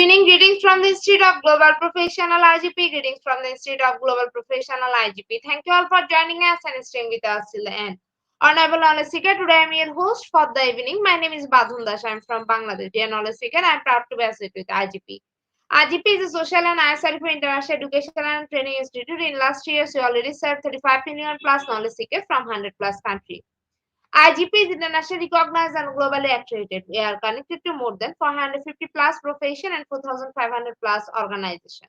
evening, greetings from the Institute of Global Professional IGP. Greetings from the Institute of Global Professional IGP. Thank you all for joining us and staying with us till the end. Honorable Knowledge Seeker, today I am your host for the evening. My name is Badhun Das. I am from Bangladesh. Dear Knowledge Seeker, I am proud to be associated with IGP. IGP is a social and ISRP international education and training institute. In last years, we already served 35 million plus knowledge seekers from 100 plus countries. IGP is internationally recognized and globally accredited. We are connected to more than 450 plus profession and 4,500 plus organizations.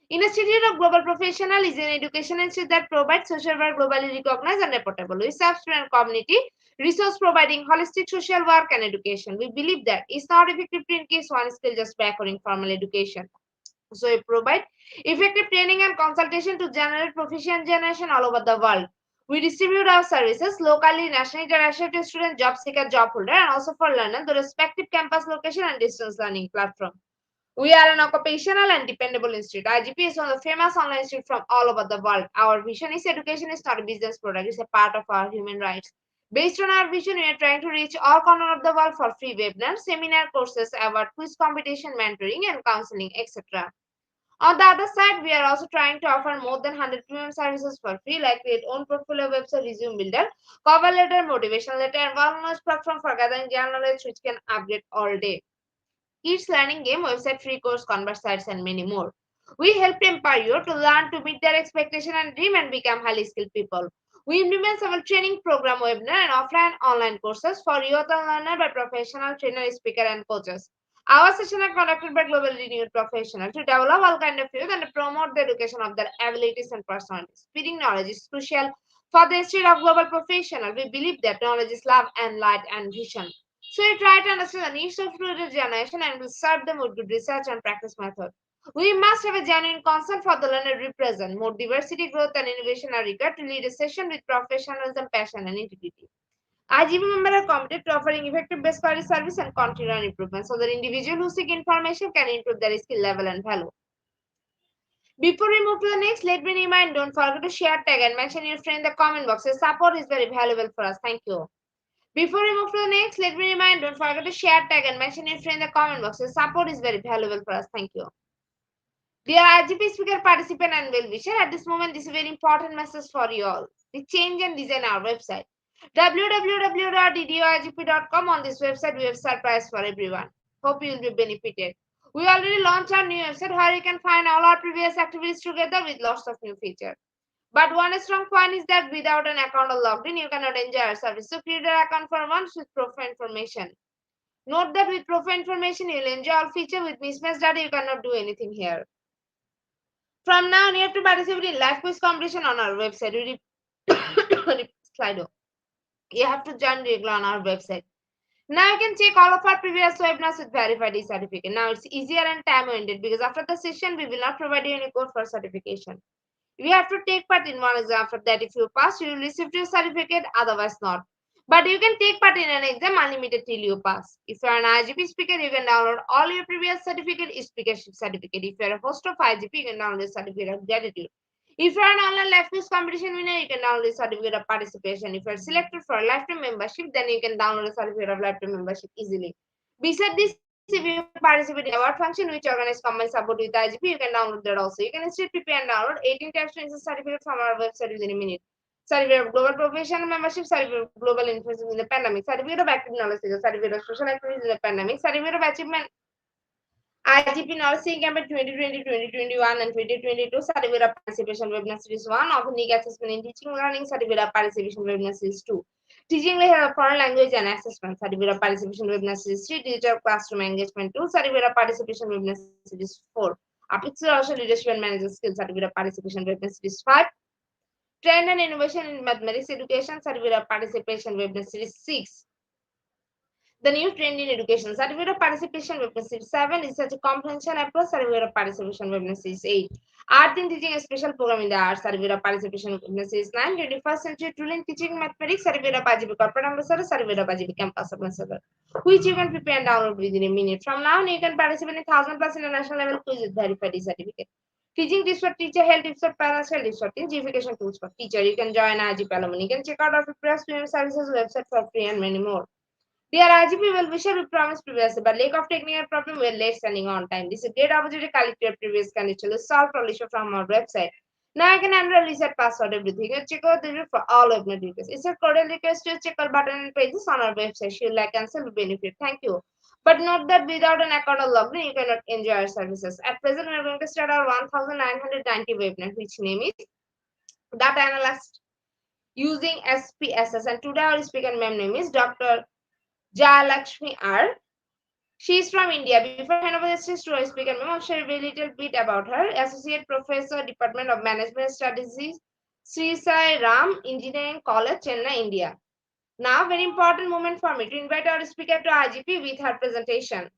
Institute of Global Professional is an education institute that provides social work globally recognized and reportable. We serve student community resource providing holistic social work and education. We believe that it's not effective to increase one skill just by acquiring formal education. So we provide effective training and consultation to generate proficient generation all over the world. We distribute our services locally, nationally, internationally to student, job seeker, job holder, and also for learner, the respective campus location and distance learning platform. We are an occupational and dependable institute. IGP is one of the famous online institute from all over the world. Our vision is education is not a business product, it's a part of our human rights. Based on our vision, we are trying to reach all corners of the world for free webinars, seminar courses, award, quiz competition, mentoring, and counseling, etc. On the other side, we are also trying to offer more than 100 premium services for free, like create own portfolio website, resume builder, cover letter, motivation letter, and one platform for gathering general knowledge which can update all day. Kids learning game, website, free course, converse sites, and many more. We help empower you to learn to meet their expectation and dream and become highly skilled people. We implement several training program, webinar, and offline online courses for youth and learner by professional trainer, speaker, and coaches. Our sessions are conducted by globally renowned professionals to develop all kind of youth and promote the education of their abilities and personalities. Spreading knowledge is crucial for the history of global professional. We believe that knowledge is love and light and vision. So we try to understand the needs of future generation and will serve them with good research and practice method. We must have a genuine concern for the learner represent. More diversity, growth, and innovation are required to lead a session with professionalism, passion, and integrity. IGP members are committed to offering effective best quality service and continual improvement so that individuals who seek information can improve their skill level and value. Before we move to the next, let me remind, don't forget to share, tag, and mention your friend in the comment box. Your support is very valuable for us. Thank you. Before we move to the next, let me remind, don't forget to share, tag, and mention your friend in the comment box. Your support is very valuable for us. Thank you. Dear IGP speaker, participant, and well-wisher, at this moment, this is a very important message for you all. We change and design our website. www.ddoigp.com. On this website, we have surprise for everyone. Hope you will be benefited. We already launched our new website where you can find all our previous activities together with lots of new features. But one strong point is that without an account or logged in, you cannot enjoy our service. So create an account for once with profile information. Note that with profile information, you will enjoy all features. With mismatched data, you cannot do anything here. From now on, you have to participate in live quiz competition on our website. Slido. You have to join regular on our website. Now you can check all of our previous webinars with verified certificate. Now it's easier and time-oriented because after the session, we will not provide you any code for certification. You have to take part in one exam. For that, if you pass, you will receive your certificate, otherwise not. But you can take part in an exam unlimited till you pass. If you are an IGP speaker, you can download all your previous certificate, speakership certificate. If you are a host of IGP, you can download the certificate of gratitude. If you are an online live quiz competition winner, you can download the certificate of participation. If you are selected for a lifetime membership, then you can download the certificate of lifetime membership easily. Besides this, if you participate in award function which organized combined support with IGP, you can download that also. You can still prepare and download 18 types of certificate from our website within a minute. Certificate of global professional membership, certificate of global influence in the pandemic, certificate of active knowledge, certificate of social activities in the pandemic, certificate of achievement IGP Nursing Campaign 2020, 2021, and 2022, certificate of participation webinar series 1, authentic assessment in teaching learning, certificate of participation webinar series 2. Teaching foreign language and assessment, certificate of participation webinar series 3, digital classroom engagement 2, certificate of participation webinar series 4. Application also leadership and management skills, certificate of participation webinar series 5. Trend and innovation in mathematics education, certificate of participation webinar series 6. The new trend in education, certificate of participation webinar series 7 is such a comprehensive approach, certificate of participation webinar series 8. Art in teaching, a special program in the arts, certificate of participation webinar series 9. 21st century tool in teaching mathematics, certificate of IGP corporate ambassador, certificate of IGP campus ambassador, which you can prepare and download within a minute. From now on, you can participate in 1,000 plus international level quiz with verified certificate. Teaching tips for teacher, health tips for parents, health tips for teens, gamification tools for teacher. You can join IGP alumni. You can check out our previous premium services website for free and many more. Dear IGP well-wisher, we promised previously, but lack of technical problem, we're late sending on time. This is a great opportunity to collect your previous condition to solve all issue from our website. Now I can enroll reset password everything. You check out the review for all of my details. It's a cordial request to check out button and pages on our website. She'll like and will benefit. Thank you. But note that without an account or login, you cannot enjoy our services. At present, we are going to start our 1990 webinar, which name is Data Analyst using SPSS. And today our speaker name is Dr. Jayalakshmi R. She is from India. Before I hand over the stage to our speaker, ma'am, I'll share a little bit about her. Associate Professor, Department of Management Strategies, Sri Sai Ram Engineering College, Chennai, India. Now, very important moment for me to invite our speaker to IGP with her presentation.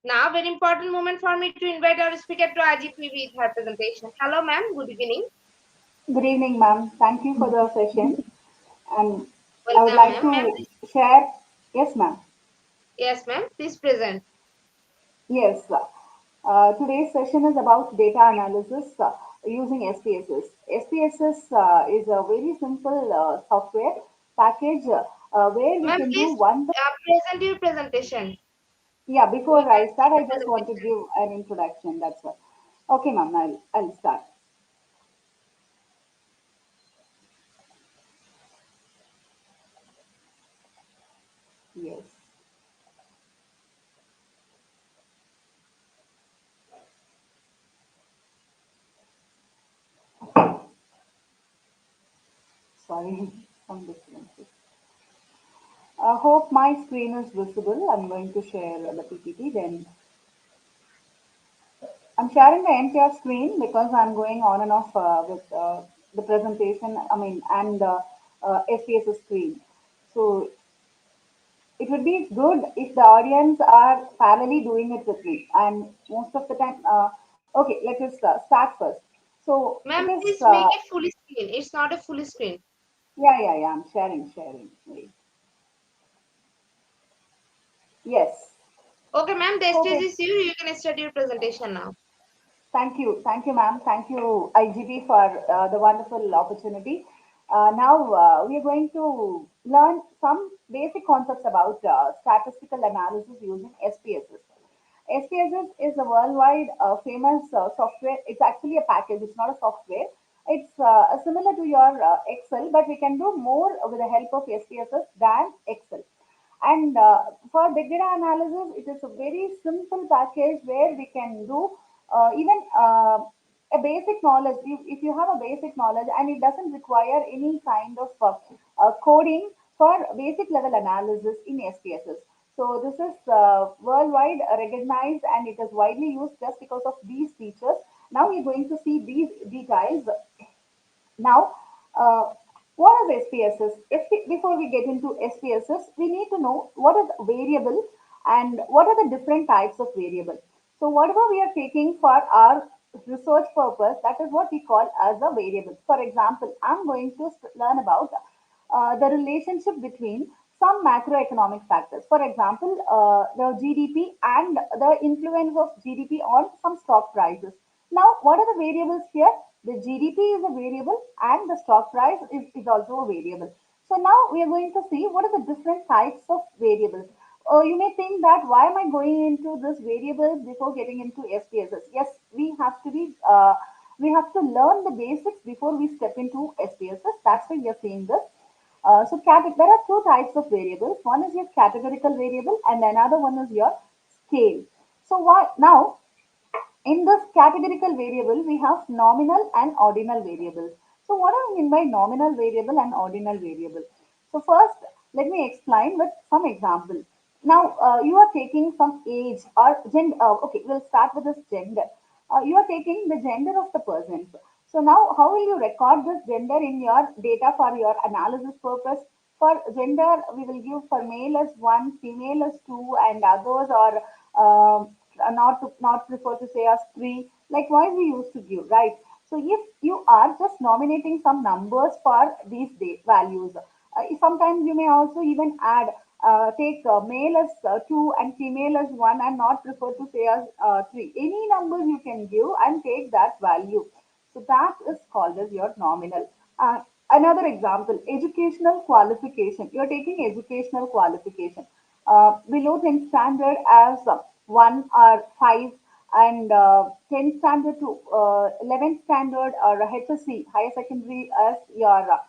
Now, very important moment for me to invite our speaker to IGP with her presentation. Hello, ma'am. Good evening. Good evening, ma'am. Thank you for the session. And I would Welcome, like ma'am. Ma'am, to share. Yes, ma'am. yes, ma'am. Please present. Yes. Today's session is about data analysis using SPSS. SPSS is a very simple software package where we Ma'am, can do please one. present your presentation. Yeah, We before can I see start, the I just want to presentation. give an introduction. That's why. Okay, ma'am. I'll start. Yes. Sorry, some differences. I hope my screen is visible. I'm going to share the PPT. Then I'm sharing the entire screen because I'm going on and off with the presentation. I mean, and SPSS screen. So it would be good if the audience are parallelly doing it with me. And most of the time, okay, let us start first. So it Ma'am, is, please make it full screen. It's not a full screen. yeah. I'm sharing. Wait. Yes. Okay, ma'am, the Hope stage it. is you. You can start your presentation now. Thank you, ma'am. Thank you, IGP, for the wonderful opportunity. Now we are going to learn some basic concepts about statistical analysis using SPSS. SPSS is a worldwide famous software. It's actually a package. It's not a software. It's similar to your Excel, but we can do more with the help of SPSS than Excel. And for big data analysis, it is a very simple package where we can do even a basic knowledge. If you have a basic knowledge and it doesn't require any kind of coding for basic level analysis in SPSS. So this is worldwide recognized and it is widely used just because of these features. Now we're going to see these details. Now, uh, what is SPSS? Before we get into SPSS, we need to know what is variable and what are the different types of variable. So, whatever we are taking for our research purpose, that is what we call as a variable. For example, I'm going to learn about the relationship between some macroeconomic factors. For example, the GDP and the influence of GDP on some stock prices. Now, what are the variables here? The GDP is a variable and the stock price is also a variable. So now we are going to see what are the different types of variables. You may think that why am I going into this variables before getting into SPSS? Yes, we have to learn the basics before we step into SPSS. That's why we are saying this. There are two types of variables. One is your categorical variable, and another one is your scale. So what now? In this categorical variable, we have nominal and ordinal variables. So what do I mean by nominal variable and ordinal variable? So first, let me explain with some example. Now, you are taking some age or gender. Okay, we'll start with this gender. You are taking the gender of the person. So now, how will you record this gender in your data for your analysis purpose? For gender, we will give for male as one, female as two, and others are not prefer to say as three. Likewise, we used to give, right? So if you are just nominating some numbers for these values, sometimes you may also even add take male as two and female as one and not prefer to say as three. Any numbers you can give and take that value. So that is called as your nominal. Another example, educational qualification. You're taking educational qualification. below 10 standard as 1 or 5, and 10 standard to 11 standard or HSC, higher secondary, as your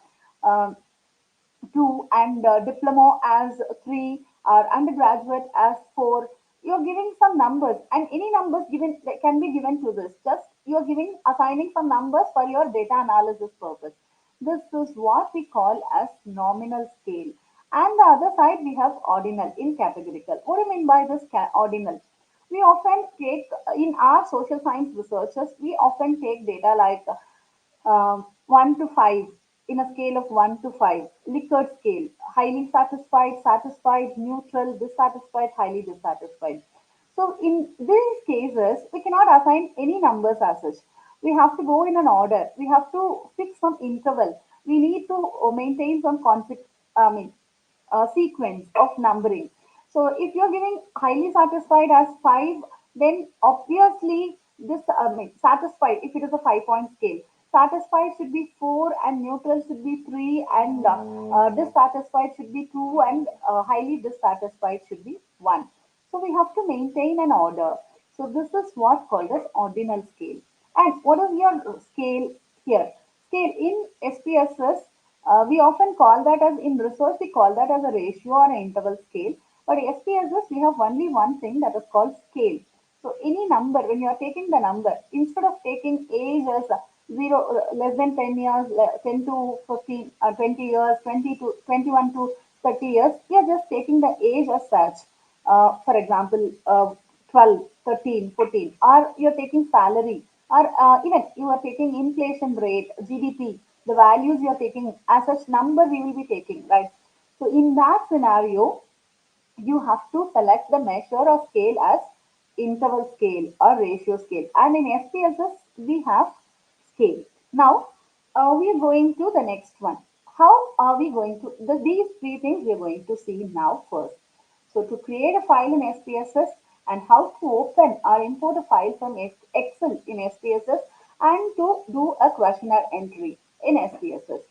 two, and diploma as three, or undergraduate as four. You're giving some numbers, and any numbers given that can be given to this. Just you're giving assigning some numbers for your data analysis purpose. This is what we call as nominal scale. And the other side we have ordinal in categorical. What do you mean by this ordinal? We often take in our social science researchers, we often take data like 1 to 5 in a scale of 1 to 5. Likert scale, highly satisfied, satisfied, neutral, dissatisfied, highly dissatisfied. So in these cases, we cannot assign any numbers as such. We have to go in an order. We have to fix some interval. We need to maintain some sequence of numbering. So if you're giving highly satisfied as 5, then obviously this satisfied, if it is a 5-point scale, satisfied should be 4, and neutral should be 3, and dissatisfied should be 2, and highly dissatisfied should be 1. So we have to maintain an order. So this is what called as ordinal scale. And what is your scale here? Scale in SPSS, we often call that as, in research, we call that as a ratio or an interval scale. But SPSS, we have only one thing that is called scale. So any number, when you are taking the number, instead of taking age as 0, less than 10 years, 10 to 15, 20 years, 20 to 21 to 30 years, we are just taking the age as such. For example, 12, 13, 14, or you're taking salary, or even you are taking inflation rate, GDP, the values you are taking as such number we will be taking, right? So in that scenario, you have to select the measure or scale as interval scale or ratio scale. And in SPSS, we have scale. Now, we are going to the next one. How are we going to, these three things we are going to see now first. So to create a file in SPSS, and how to open or import a file from Excel in SPSS, and to do a questionnaire entry in SPSS.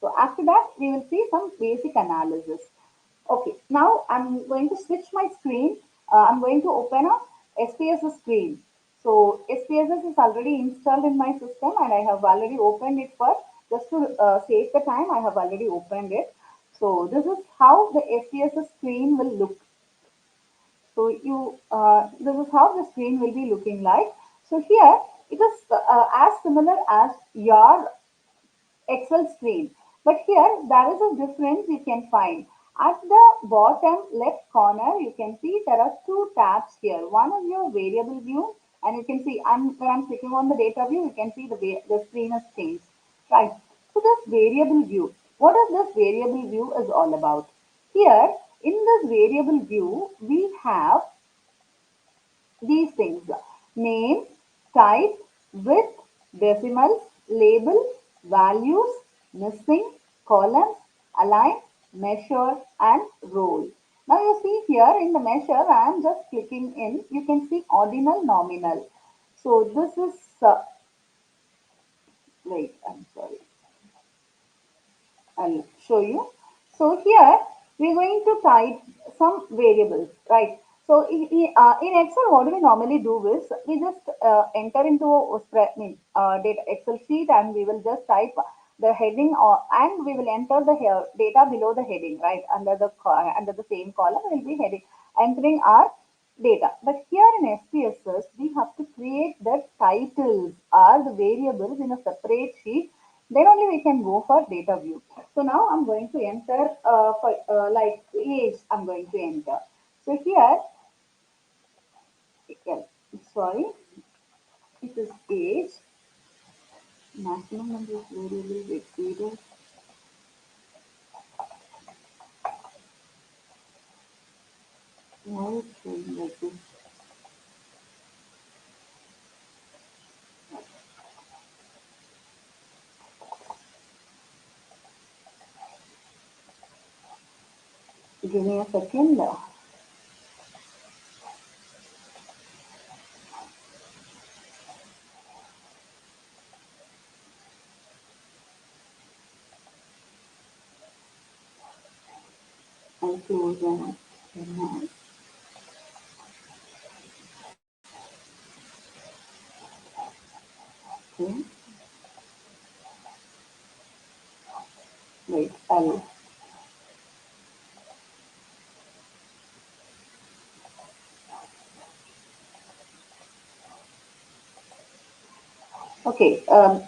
So after that, we will see some basic analysis. Okay, now I'm going to switch my screen. I'm going to open a SPSS screen. So SPSS is already installed in my system, and I have already opened it for, just to save the time, I have already opened it. So this is how the SPSS screen will look. So this is how the screen will be looking like. So here it is as similar as your Excel screen. But here there is a difference you can find. At the bottom left corner, you can see there are two tabs here. One is your variable view, and you can see when I'm clicking on the data view, you can see the screen has changed. Right. So this variable view, what is this variable view is all about? Here in this variable view, we have these things: name, type, width, decimals, label, values, missing, columns, align, measure, and roll. Now you see here in the measure, I am just clicking in. You can see ordinal, nominal. So this is, wait, I'm sorry. I'll show you. So here we're going to type some variables, right? So in Excel, what do we normally do is we just enter into a spread, data Excel sheet, and we will just type the heading, or and we will enter the data below the heading, right? Under the same column will be heading, entering our data. But here in SPSS, we have to create the titles or the variables in a separate sheet. Then only we can go for data view. So now I'm going to enter for like age. I'm going to enter. So here, yeah, sorry, it is age. Maximum number of variables exceeded. Why is it showing like this? Give me a second. I'll close that. Okay, wait, I'll. Okay,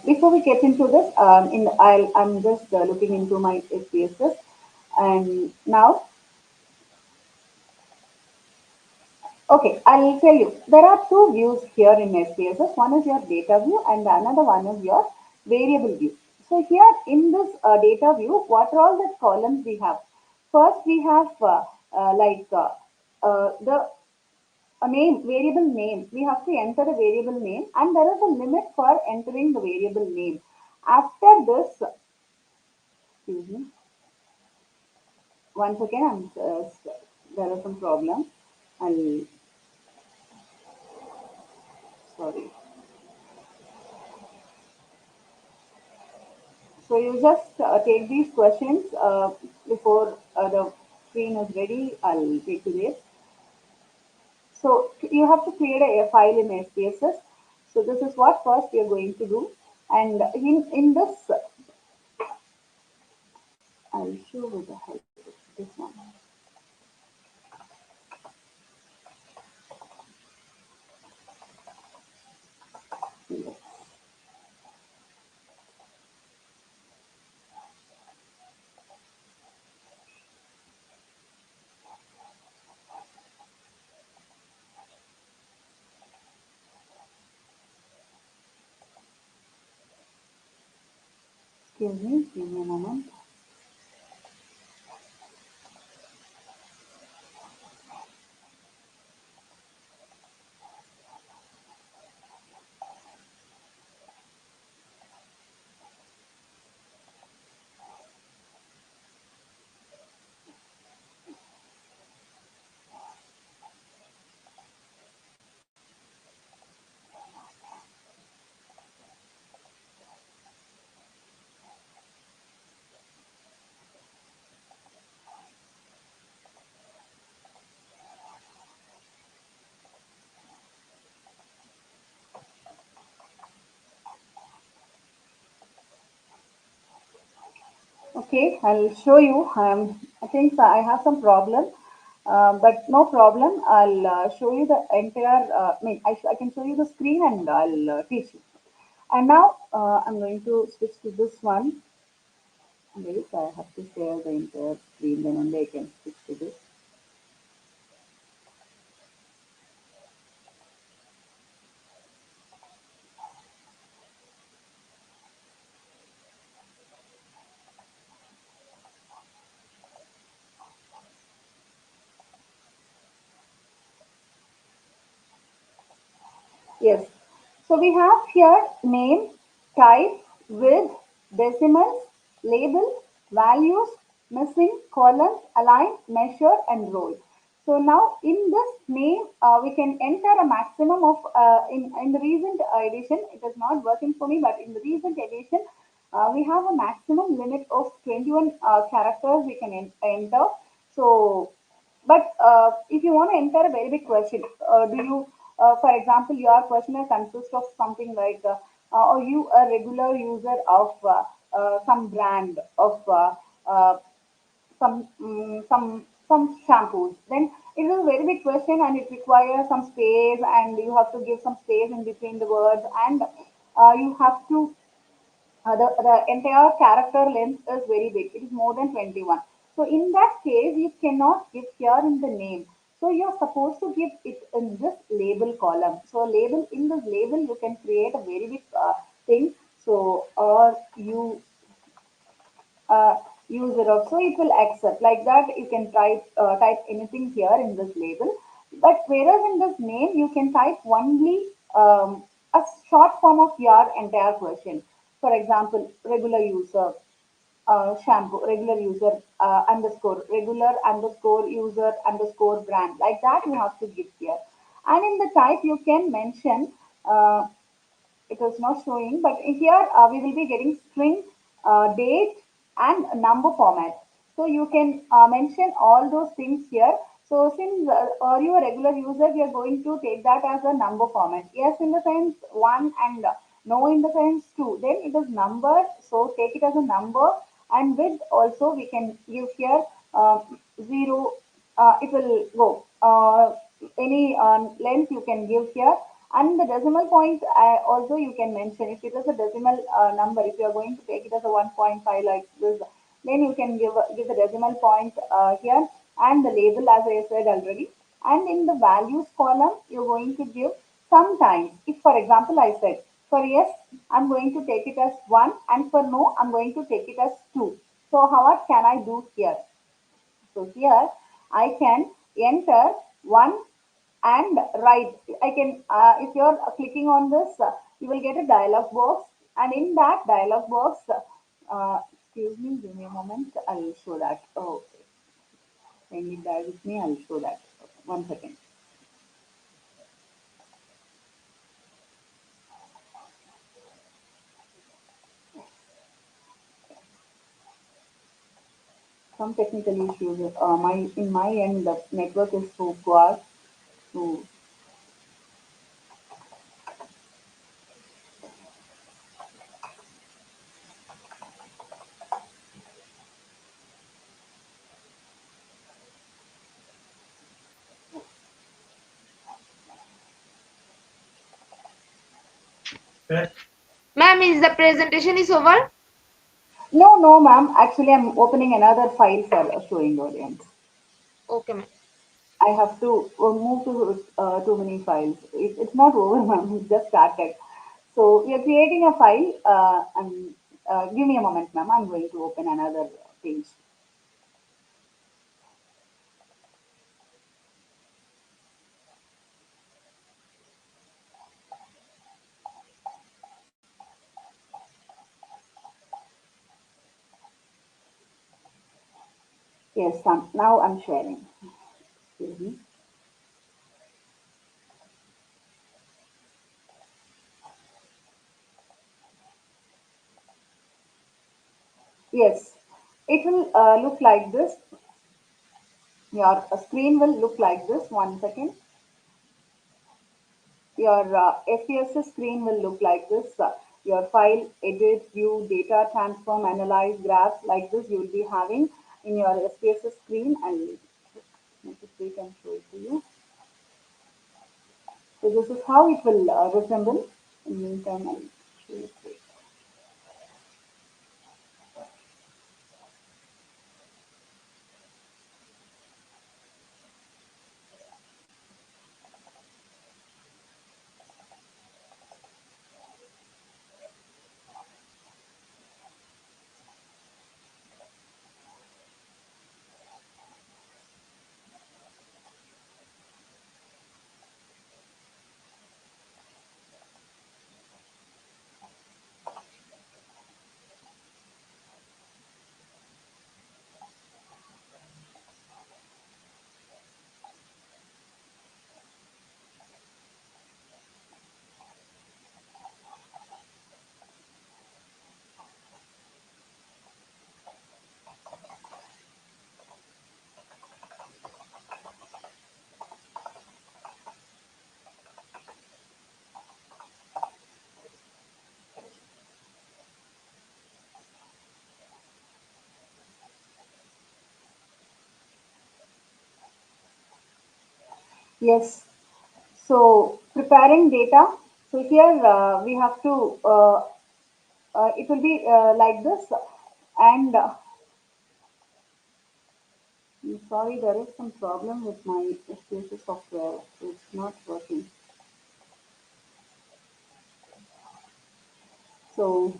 before we get into this, I'm just looking into my SPSS, and now, okay, I'll tell you. There are two views here in SPSS. One is your data view, and the another one is your variable view. So here in this data view, what are all the columns we have? First, we have the a name, variable name. We have to enter a variable name, and there is a limit for entering the variable name. After this, excuse me, once again, there is some problem. I'll, sorry. So you just take these questions before the screen is ready. I'll take to this. So you have to create a file in SPSS. So this is what first we are going to do. And in this, I'll show with the help of this one. Excuse me, give me a moment. Okay, I'll show you. I think I have some problem, but no problem. I'll show you the entire. I can show you the screen and I'll teach you. And now I'm going to switch to this one. Wait, I have to share the entire screen, then only I can switch to this. Yes. So we have here name, type, width, decimals, label, values, missing, columns, align, measure, and row. So now in this name, we can enter a maximum of, in the recent edition, it is not working for me, but in the recent edition, we have a maximum limit of 21 characters we can enter. So but if you want to enter a very big question, for example, your questionnaire consists of something like, are you a regular user of some brand of some shampoos? Then it is a very big question and it requires some space, and you have to give some space in between the words, and you have to the entire character length is very big. It is more than 21. So in that case, you cannot give here in the name. So you're supposed to give it in this label column. So label in this label, you can create a very big thing. So or you user of, so it will accept like that. You can type anything here in this label, but whereas in this name you can type only a short form of your entire question. For example, regular user shampoo, regular user underscore, regular underscore user underscore brand, like that you have to give here. And in the type you can mention it was not showing, but here we will be getting string, date, and number format. So you can mention all those things here. So since are you a regular user, we are going to take that as a number format. Yes, in the sense one and No in the sense two. Then it is numbered, so take it as a number. And width also we can give here zero. It will go. Any length you can give here. And the decimal point also you can mention. If it is a decimal number, if you are going to take it as a 1.5 like this, then you can give the decimal point here and the label as I said already. And in the values column, you're going to give sometimes. If for example I said for yes, I'm going to take it as 1 and for no, I'm going to take it as 2. So how what can I do here? So here I can enter 1 and write. I can, if you're clicking on this, you will get a dialog box, and in that dialog box, excuse me, give me a moment. I'll show that. Oh, kindly bear with me. I'll show that. 1 second. Some technical issues. My in my end, the network is so poor. So Ma'am, is the presentation is over? no, no, ma'am. Actually, I'm opening another file for showing audience. Okay, ma'am. I have to move to too many files. It's not over, ma'am. It's just started. So we are creating a file, and give me a moment, ma'am. I'm going to open another page. Yes, now I'm sharing. Excuse me. Yes, it will look like this. Your screen will look like this. 1 second. Your SPSS screen will look like this. Your file, edit, view, data, transform, analyze, graph, like this you will be having in your SPSS screen. And make it big and show it to you. So this is how it will resemble. In the meantime, I'll show it. Yes. So preparing data. So here we have to. It will be like this, and I'm sorry, there is some problem with my SPSS software. So it's not working. So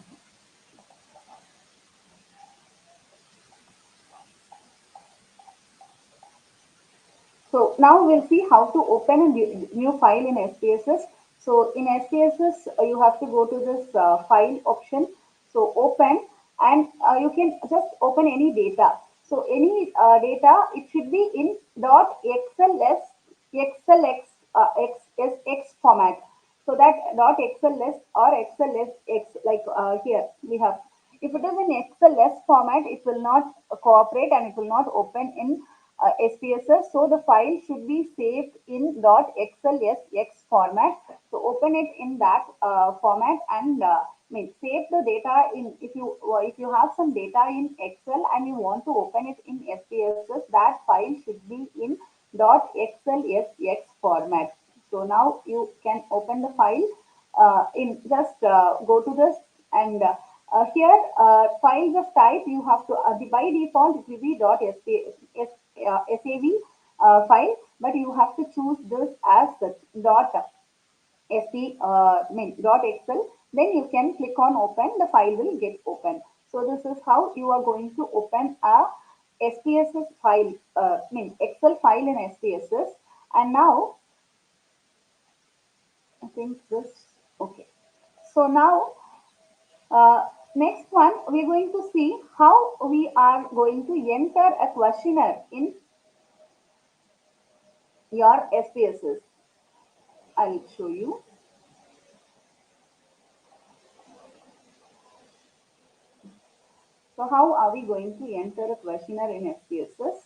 So now we'll see how to open a new file in SPSS. So in SPSS, you have to go to this file option. So open, and you can just open any data. So any data, it should be in .xls, xlx, xsx format. So that .xls or xlsx, like here we have. If it is in XLS format, it will not cooperate and it will not open in SPSS. So the file should be saved in .xlsx format. So open it in that format and save the data in. If you have some data in Excel and you want to open it in SPSS, that file should be in .xlsx format. So now you can open the file in just go to this and here files of type you have to by default it will be .sav file, but you have to choose this as dot sp dot excel. Then you can click on open, the file will get open. So this is how you are going to open a SPSS file, Excel file in SPSS. And now I think this, okay. So now next one, we're going to see how we are going to enter a questionnaire in your SPSS. I'll show you. So how are we going to enter a questionnaire in SPSS?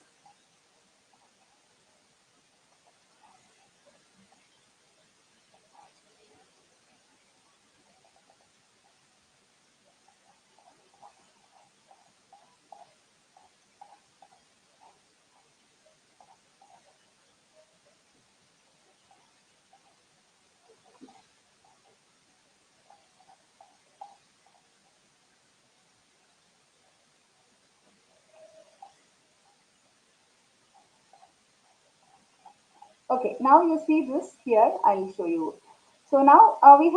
Okay, now you see this here, I'll show you. So now we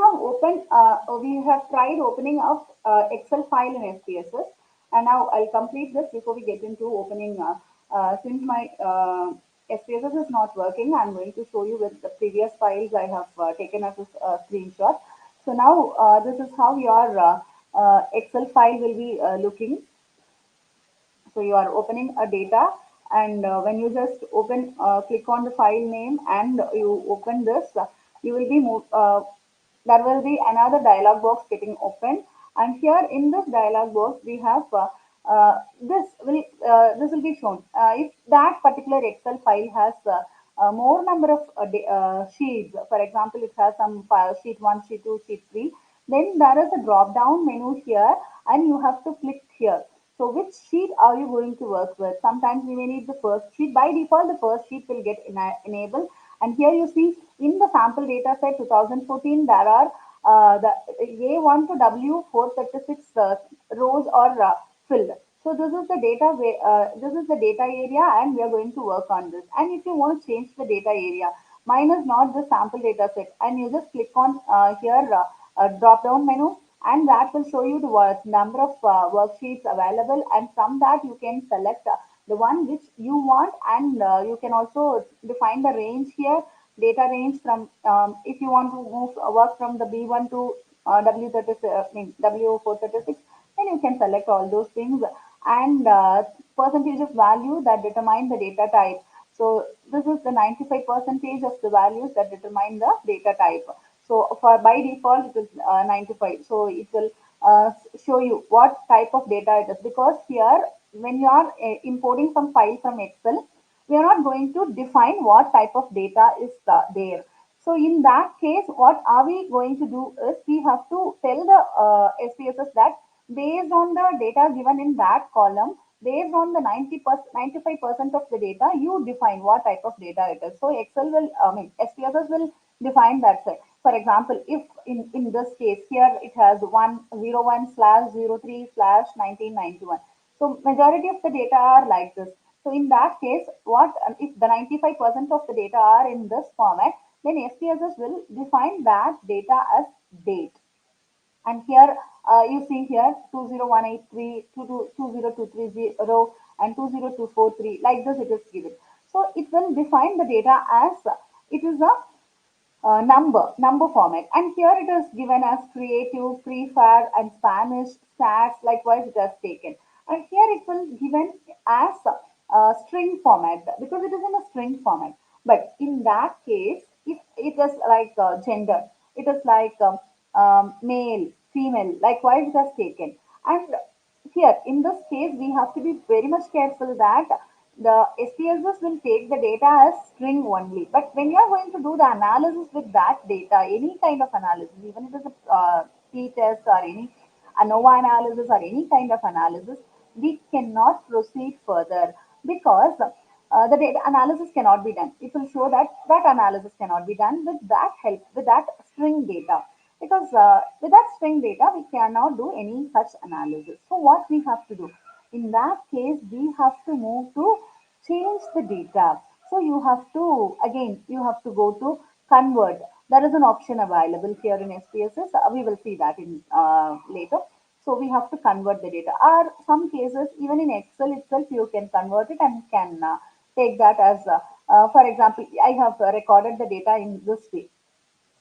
have tried opening up Excel file in SPSS, and now I'll complete this before we get into opening. Since my SPSS is not working, I'm going to show you with the previous files I have taken as a screenshot. So now this is how your Excel file will be looking. So you are opening a data, and when you just click on the file name and you open this, you will be there will be another dialog box getting open, and here in this dialog box we have this will be shown. If that particular Excel file has more number of sheets, for example, it has some file sheet 1, sheet 2, sheet 3, then there is a drop down menu here, and you have to click here. So which sheet are you going to work with? Sometimes we may need the first sheet. By default, the first sheet will get enabled. And here you see in the sample data set 2014, there are the A1 to W436 rows are filled. So this is the data area, and we are going to work on this. And if you want to change the data area, mine is not the sample data set, and you just click on here drop down menu, and that will show you the number of worksheets available, and from that you can select the one which you want, and you can also define the range here, data range from if you want to move work from the B1 to W36, W436, then you can select all those things, and percentage of value that determine the data type. So this is the 95 percentage of the values that determine the data type. So for by default it is 95. So it will show you what type of data it is, because here when you are importing some file from Excel, we are not going to define what type of data is there. So in that case, what are we going to do is we have to tell the SPSS that based on the data given in that column, based on the 95% of the data, you define what type of data it is. So Excel will, SPSS will define that. For example, if in this case here it has 101/03/1991. So majority of the data are like this. So in that case, what if the 95% of the data are in this format, then SPSS will define that data as date. And here you see here 20183, 20230, and 20243, like this it is given. So it will define the data as it is a number format, and here it is given as creative, prefab, and Spanish stats. Likewise it has taken, and here it will given as string format, because it is in a string format. But in that case, if it is like gender, it is like male, female, likewise it has taken. And here in this case we have to be very much careful that the SPSS will take the data as string only. But when you are going to do the analysis with that data, any kind of analysis, even if it is a t-test or any ANOVA analysis or any kind of analysis, we cannot proceed further because the data analysis cannot be done. It will show that that analysis cannot be done with that help, with that string data, because with that string data we cannot do any such analysis. So what we have to do in that case, we have to move to change the data. So you have to, again, you have to go to convert. There is an option available here in SPSS. We will see that in later. So we have to convert the data. Or some cases, even in Excel itself, you can convert it and can take that as, for example, I have recorded the data in this way,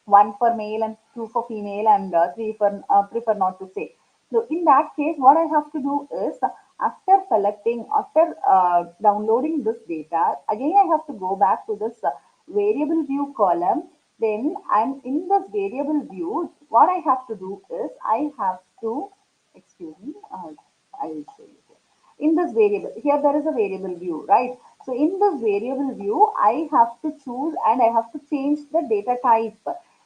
one for male and two for female, and three for prefer not to say. So in that case, what I have to do is after selecting, after downloading this data, again I have to go back to this variable view column. Then I'm in this variable view. What I have to do is I have to, excuse me, I will show you here. In this variable, here there is a variable view, right? So in this variable view, I have to choose and I have to change the data type.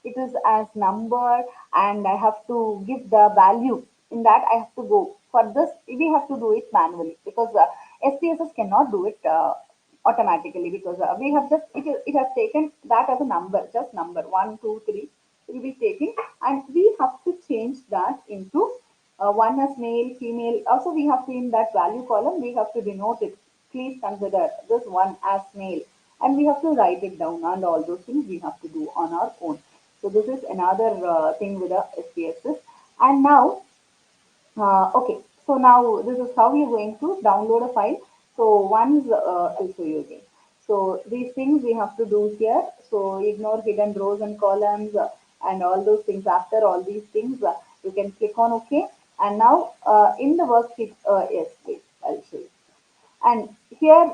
It is as number, and I have to give the value. In that I have to go for this. We have to do it manually because SPSS cannot do it automatically, because we have just it has taken that as a number, just number 1 2 3 will be taking, and we have to change that into one as male, female. Also, we have to, in that value column, we have to denote it. Please consider this one as male, and we have to write it down, and all those things we have to do on our own. So this is another thing with the SPSS. And now, okay, so now this is how we are going to download a file. So once I'll show you again. So these things we have to do here. So ignore hidden rows and columns and all those things. After all these things, you can click on OK. And now in the worksheet, yes, wait, I'll show you. And here,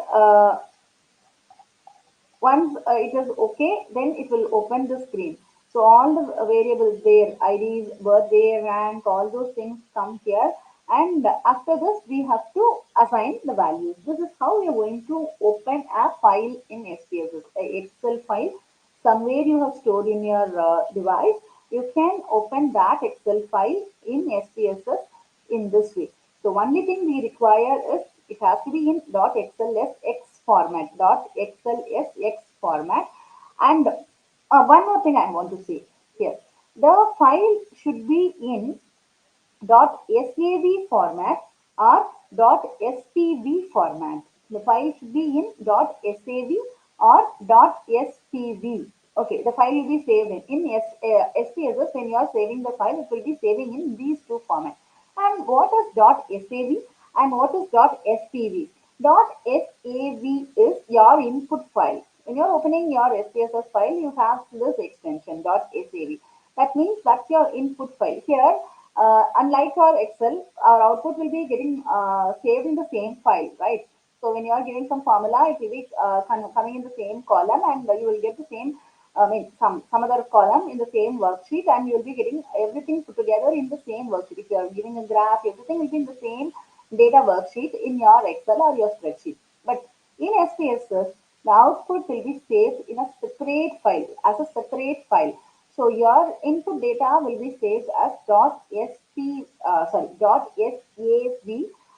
once it is okay, then it will open the screen. So all the variables there, IDs, birthday, rank, all those things come here. And after this, we have to assign the values. This is how we are going to open a file in SPSS, a Excel file. Somewhere you have stored in your device. You can open that Excel file in SPSS in this way. So only thing we require is it has to be in .xlsx format, .xlsx format. And one more thing I want to say here, the file should be in .sav format or .spv format. The file should be in .sav or .spv. Okay, the file will be saved SPSS. When you are saving the file, it will be saving in these two formats. And what is .sav and what is .spv? .sav is your input file. When you are opening your SPSS file, you have this extension .sav. That means that's your input file. Here, unlike our Excel, our output will be getting saved in the same file, right? So when you are giving some formula, it will be coming in the same column, and you will get the same, I mean, some other column in the same worksheet, and you will be getting everything put together in the same worksheet. If you are giving a graph, everything will be in the same data worksheet in your Excel or your spreadsheet. But in SPSS, the output will be saved in a separate file, as a separate file. So your input data will be saved as .sav,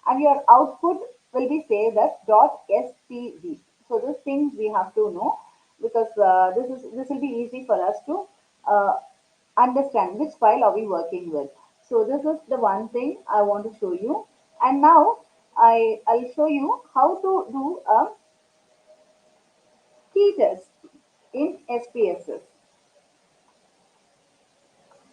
and your output will be saved as .spv. So these things we have to know, because this will be easy for us to uh, understand which file are we working with. So this is the one thing I want to show you. And now I'll show you how to do a t-test in SPSS,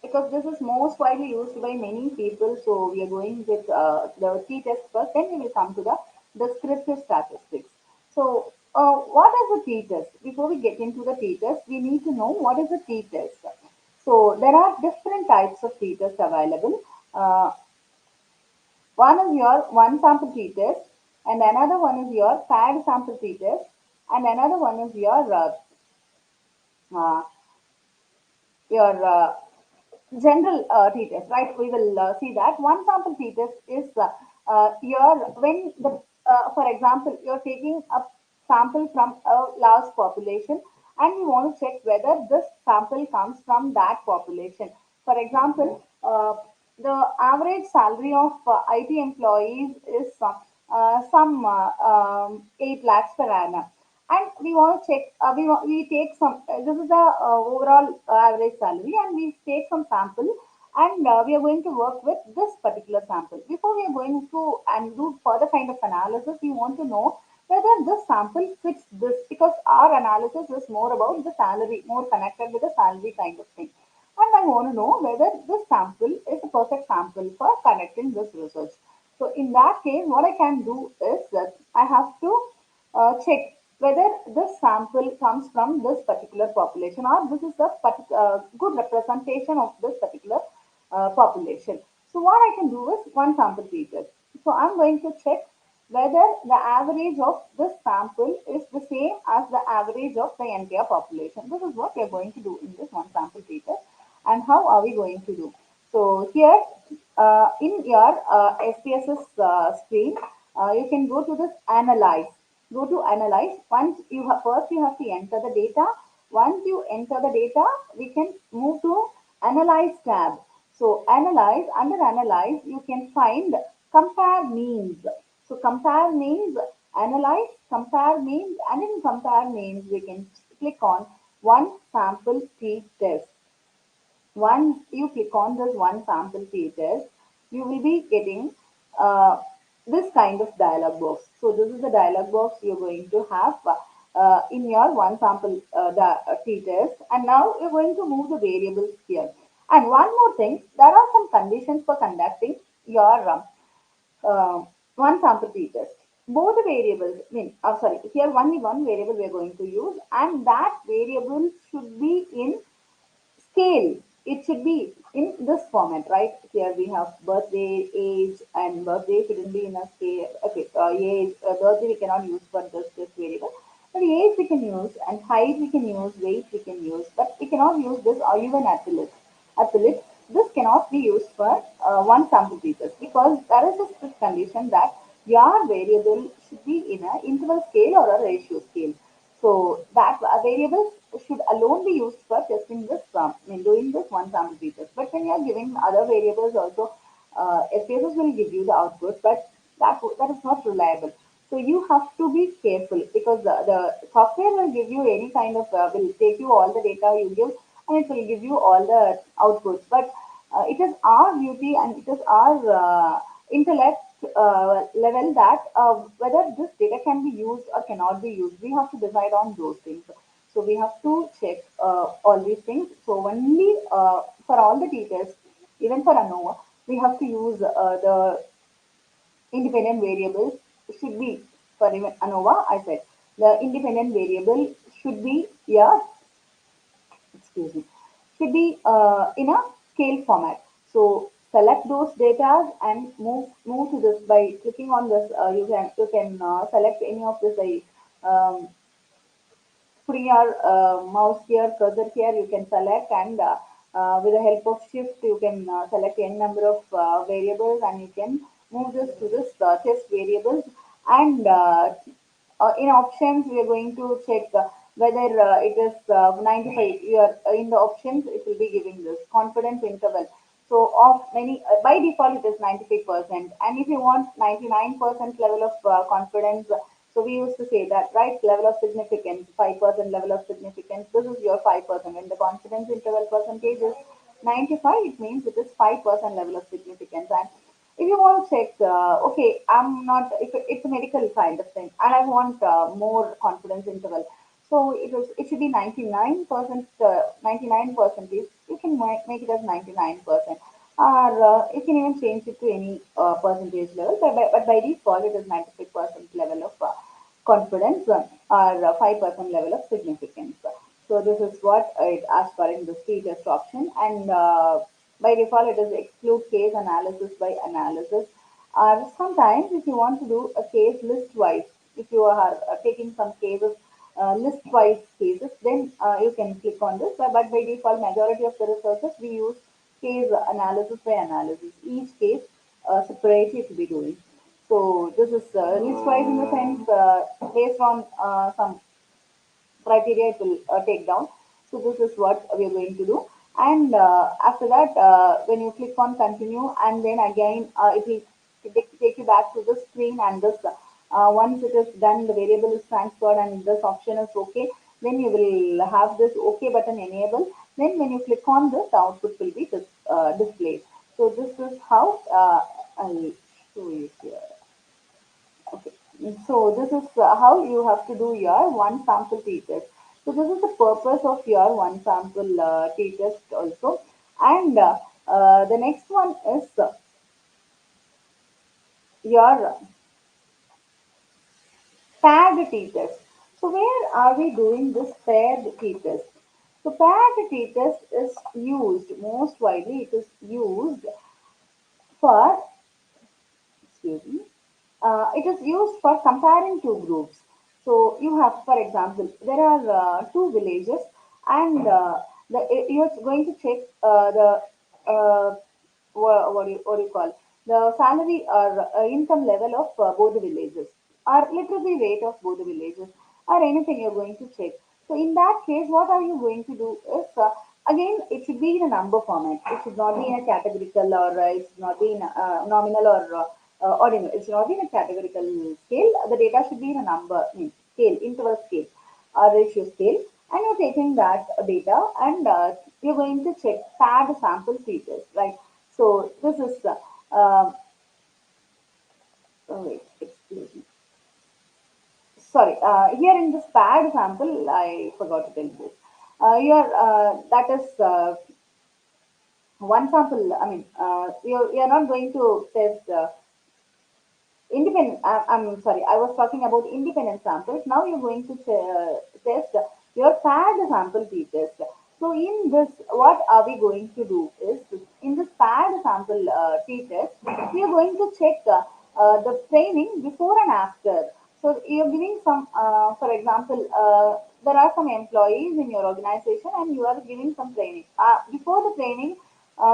because this is most widely used by many people. So we are going with the t-test first, then we will come to the descriptive statistics. So what is a t-test? Before we get into the t-test, we need to know what is a t-test. So there are different types of t-test available. Uh, One is your one sample t-test, and another one is your paired sample t-test, and another one is uh, your general t-test, right? We will see that one sample t-test is your when the for example, you're taking a sample from a large population and you want to check whether this sample comes from that population. For example, the average salary of IT employees is some 8 lakhs per annum. And we want to check, we take some, this is the overall average salary, and we take some sample and we are going to work with this particular sample. Before we are going to and do further kind of analysis, we want to know whether this sample fits this, because our analysis is more about the salary, more connected with the salary kind of thing. And I want to know whether this sample is the perfect sample for connecting this research. So in that case, what I can do is that I have to check whether this sample comes from this particular population or this is a good representation of this particular population. So what I can do is one sample feature. So I'm going to check whether the average of this sample is the same as the average of the entire population. This is what we are going to do in this one sample feature. And how are we going to do? So here in your SPSS screen, you can go to this analyze. Go to analyze. Once you have, first you have to enter the data. Once you enter the data, we can move to analyze tab. So analyze, under analyze, you can find compare means. So compare means, analyze, compare means, and in compare means, we can click on one sample t-test. Once you click on this one sample features, you will be getting this kind of dialog box. So this is the dialog box you're going to have in your one sample features. And now you're going to move the variables here. And one more thing, there are some conditions for conducting your one sample t-test. Both the variables, sorry, here only one variable we are going to use, and that variable should be in scale. It should be in this format, right? Here we have birthday, age, and birthday shouldn't be in a scale. Okay, age, birthday we cannot use for this variable. But age we can use, and height we can use, weight we can use, but we cannot use this or even athlete. Athlete, this cannot be used for one sample features, because there is a strict condition that your variable should be in an interval scale or a ratio scale. So that variables should alone be used for testing this, doing this one sample features. But when you are giving other variables also, SPSS will give you the output, but that is not reliable. So you have to be careful, because the software will give you any kind of, will take you all the data you give, and it will give you all the outputs. But it is our duty and it is our intellect level that whether this data can be used or cannot be used. We have to decide on those things. So we have to check all these things. So only for all the details, even for ANOVA, we have to use the independent variables should be, for even ANOVA, I said the independent variable should be here, excuse me, should be in a scale format. So select those data and move to this by clicking on this. You can select any of this by putting your mouse here, cursor here. You can select, and with the help of shift, you can select n number of variables, and you can move this to this test variables. And in options, we are going to check whether it is 95. You are in the options, it will be giving this confidence interval. So of many, by default, it is 95%. And if you want 99% level of confidence, so we used to say that, right? Level of significance, 5% level of significance. This is your 5%. When the confidence interval percentage is 95, it means it is 5% level of significance. And if you want to check, okay, I'm not, if it's a medical kind of thing, and I want more confidence interval. So it should be 99%, 99%. You can make it as 99%. Or you can even change it to any percentage level, but by default, it is 95% level of confidence or 5% level of significance. So this is what it asks for in the speed test option. And by default, it is exclude case analysis by analysis. Or sometimes if you want to do a case list wise, if you are taking some cases list wise cases, then you can click on this. But by default, majority of the resources we use case analysis by analysis. Each case separately to be doing. So this is list-wise in the sense based on some criteria it will take down. So this is what we are going to do. And after that, when you click on continue, and then again it will take you back to the screen, and this once it is done, the variable is transferred and this option is okay. Then you will have this OK button enabled. Then when you click on this, the output will be displayed. So this is how I'll show you here. Okay. So this is how you have to do your one sample t-test. So this is the purpose of your one sample t-test also. And the next one is your paired t-test. So where are we doing this paired t-test? So paired t-test is used most widely. It is used for, excuse me, it is used for comparing two groups. So you have, for example, there are two villages, and you're going to check what do you call the salary or income level of both the villages, or literacy rate of both the villages, or anything you're going to check. So in that case, what are you going to do is again it should be in a number format. It should not be in a categorical, or it should not be in a, nominal or ordinal. It should not be in a categorical scale. The data should be in a number, means scale, interval scale, or ratio scale, and you're taking that data, and you're going to check paired sample features, right? So this is wait, excuse me. Sorry, here in this paired sample, I forgot to tell you. Here, that is one sample. I mean, you're not going to test independent. I'm sorry, I was talking about independent samples. Now you're going to test your paired sample t-test. So in this, what are we going to do is, in this paired sample t-test, we are going to check the training before and after. So you're giving some, for example, there are some employees in your organization, and you are giving some training. Before the training,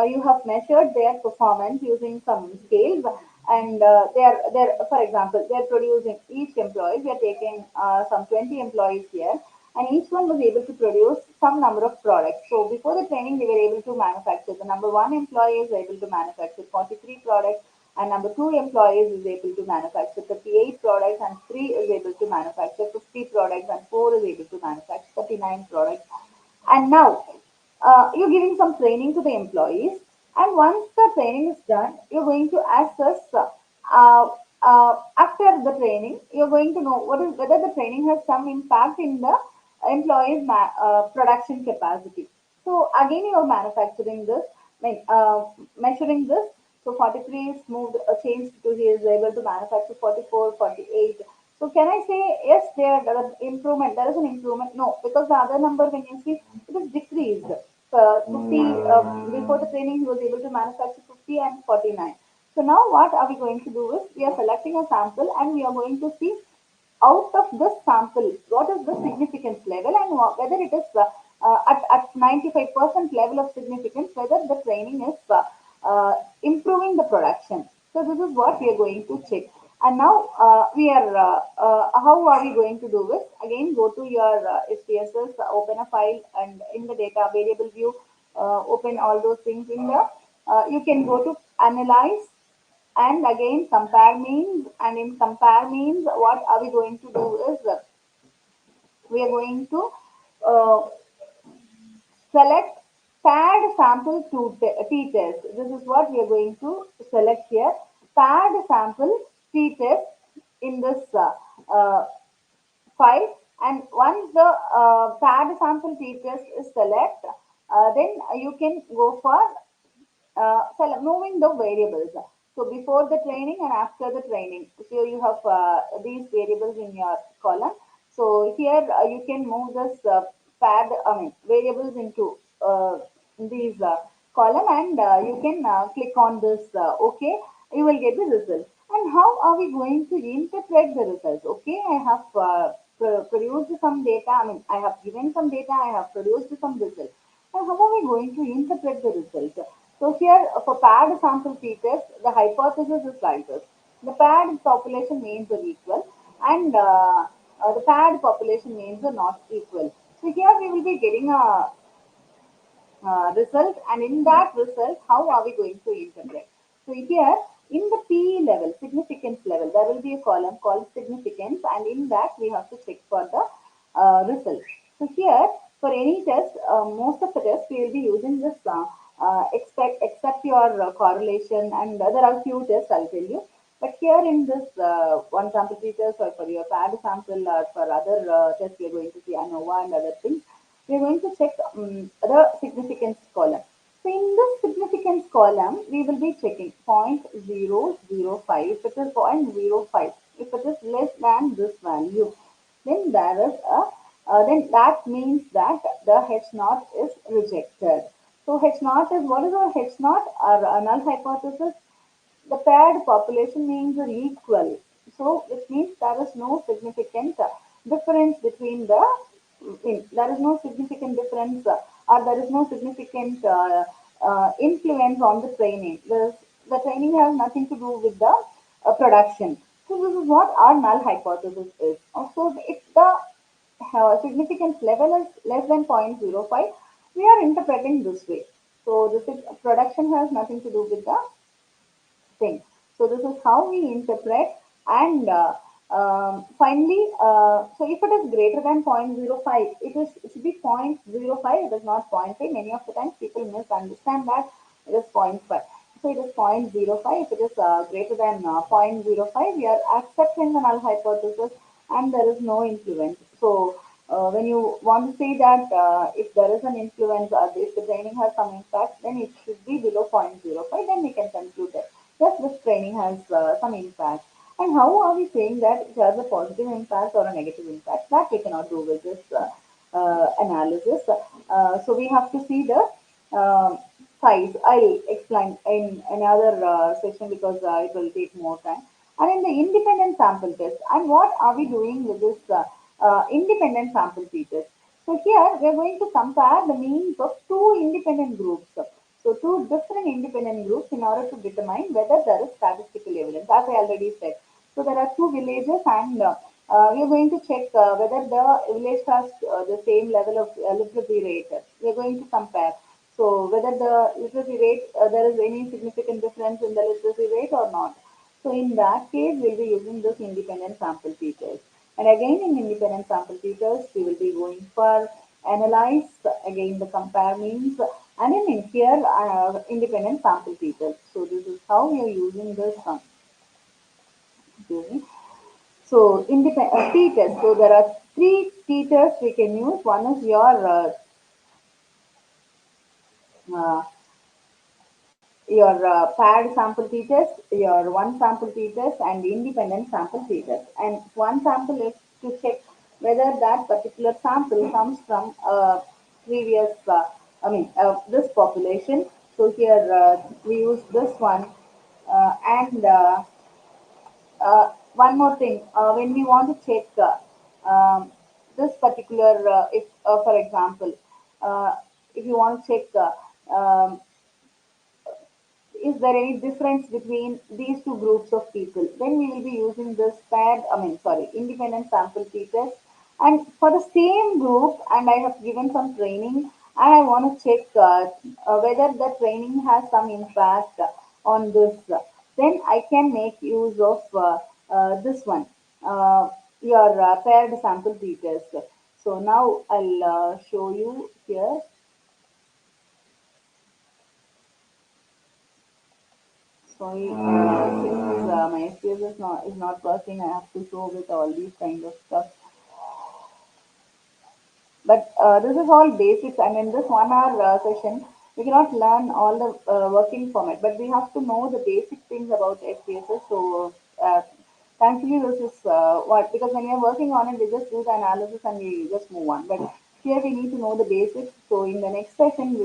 you have measured their performance using some scales, and they're for example, they're producing, each employee, we are taking some 20 employees here, and each one was able to produce some number of products. So before the training, they were able to manufacture, the number one employee is able to manufacture 43 products, and number two employees is able to manufacture 38 products, and three is able to manufacture 50 products, and four is able to manufacture 39 products. And now you're giving some training to the employees. And once the training is done, you're going to assess after the training, you're going to know whether the training has some impact in the employees' production capacity. So again, you're manufacturing this, I mean, measuring this. So 43 is moved, changed to he is able to manufacture 44, 48. So can I say yes, there is improvement? There is an improvement. No, because the other number, when you see, it is decreased. 50 before the training, he was able to manufacture 50 and 49. So now what are we going to do is, we are selecting a sample, and we are going to see out of this sample, what is the significance level, and whether it is at 95% level of significance, whether the training is improving the production. So this is what we are going to check. And now how are we going to do this? Again, go to your SPSS, open a file, and in the data variable view, open all those things in the, you can go to analyze, and again compare means, and in compare means, what are we going to do is we are going to uh, select paired sample to t-test. This is what we are going to select here, paired sample t-test in this file. And once the paired sample t-test is select, then you can go for moving the variables. So before the training and after the training, so you have these variables in your column. So here you can move this variables into these column, and you can click on this OK. You will get the result. And how are we going to interpret the results? Okay, I have produced some data. I mean, I have given some data. I have produced some results. Now, how are we going to interpret the result? So here, for paired sample t-test, the hypothesis is like this. The paired population names are equal, and the paired population names are not equal. So here we will be getting a result, and in that result how are we going to interpret. So here in the p level, significance level, there will be a column called significance, and in that we have to check for the result. So here for any test, most of the tests we will be using this except your correlation, and there are few tests I'll tell you. But here in this one sample features, or for your paired sample, or for other tests we are going to see ANOVA and other things, we are going to check the significance column. So in this significance column, we will be checking 0.005. If it is zero point zero 0.05, if it is less than this value, then there is a then that means that the H naught is rejected. So H naught is, what is our H naught? Our null hypothesis, the paired population means are equal. So it means there is no significant difference between the there is no significant difference, or there is no significant influence on the training. The training has nothing to do with the production. So this is what our null hypothesis is. So if the significance level is less than 0.05, we are interpreting this way. So this is, production has nothing to do with the thing. So this is how we interpret. And finally, so if it is greater than 0.05, it should be 0.05. It is not zero point 0.5. Many of the times people misunderstand that it is zero point 0.5. So it is 0.05. If it is greater than zero point 0.05, we are accepting the null hypothesis, and there is no influence. So when you want to say that if there is an influence, or if the training has some impact, then it should be below 0.05. Then we can conclude that yes, this training has some impact. And how are we saying that it has a positive impact or a negative impact? That we cannot do with this analysis. So we have to see the size. I'll explain in another session because it will take more time. And in the independent sample test, and what are we doing with this independent sample features? So here we are going to compare the means of two independent groups. So two different independent groups in order to determine whether there is statistical evidence, as I already said. So there are two villages, and we are going to check whether the village has the same level of literacy rate. We are going to compare. So whether the literacy rate, there is any significant difference in the literacy rate or not. So in that case, we'll be using this independent sample features. And again, in independent sample features, we will be going for analyze, again the compare means, and in here independent sample features. So this is how we are using this excuse me. So independent features. So there are three features we can use. One is uh, paired sample features, your one sample features, and independent sample features. And one sample is to check whether that particular sample comes from previous, this population. So here we use this one, and one more thing, when we want to check this particular, if for example, if you want to check is there any difference between these two groups of people, then we will be using this independent sample features. And for the same group, and I have given some training, and I want to check whether the training has some impact on this, then I can make use of this one, your paired sample features. So now I'll show you here. Sorry, since my SPSS is not working, I have to show with all these kind of stuff. But this is all basics, and in this 1 hour session, we cannot learn all the working format, but we have to know the basic things about SPSS. So thankfully, this is what, because when you're working on it, we just do the analysis and we just move on. But here we need to know the basics. So in the next session,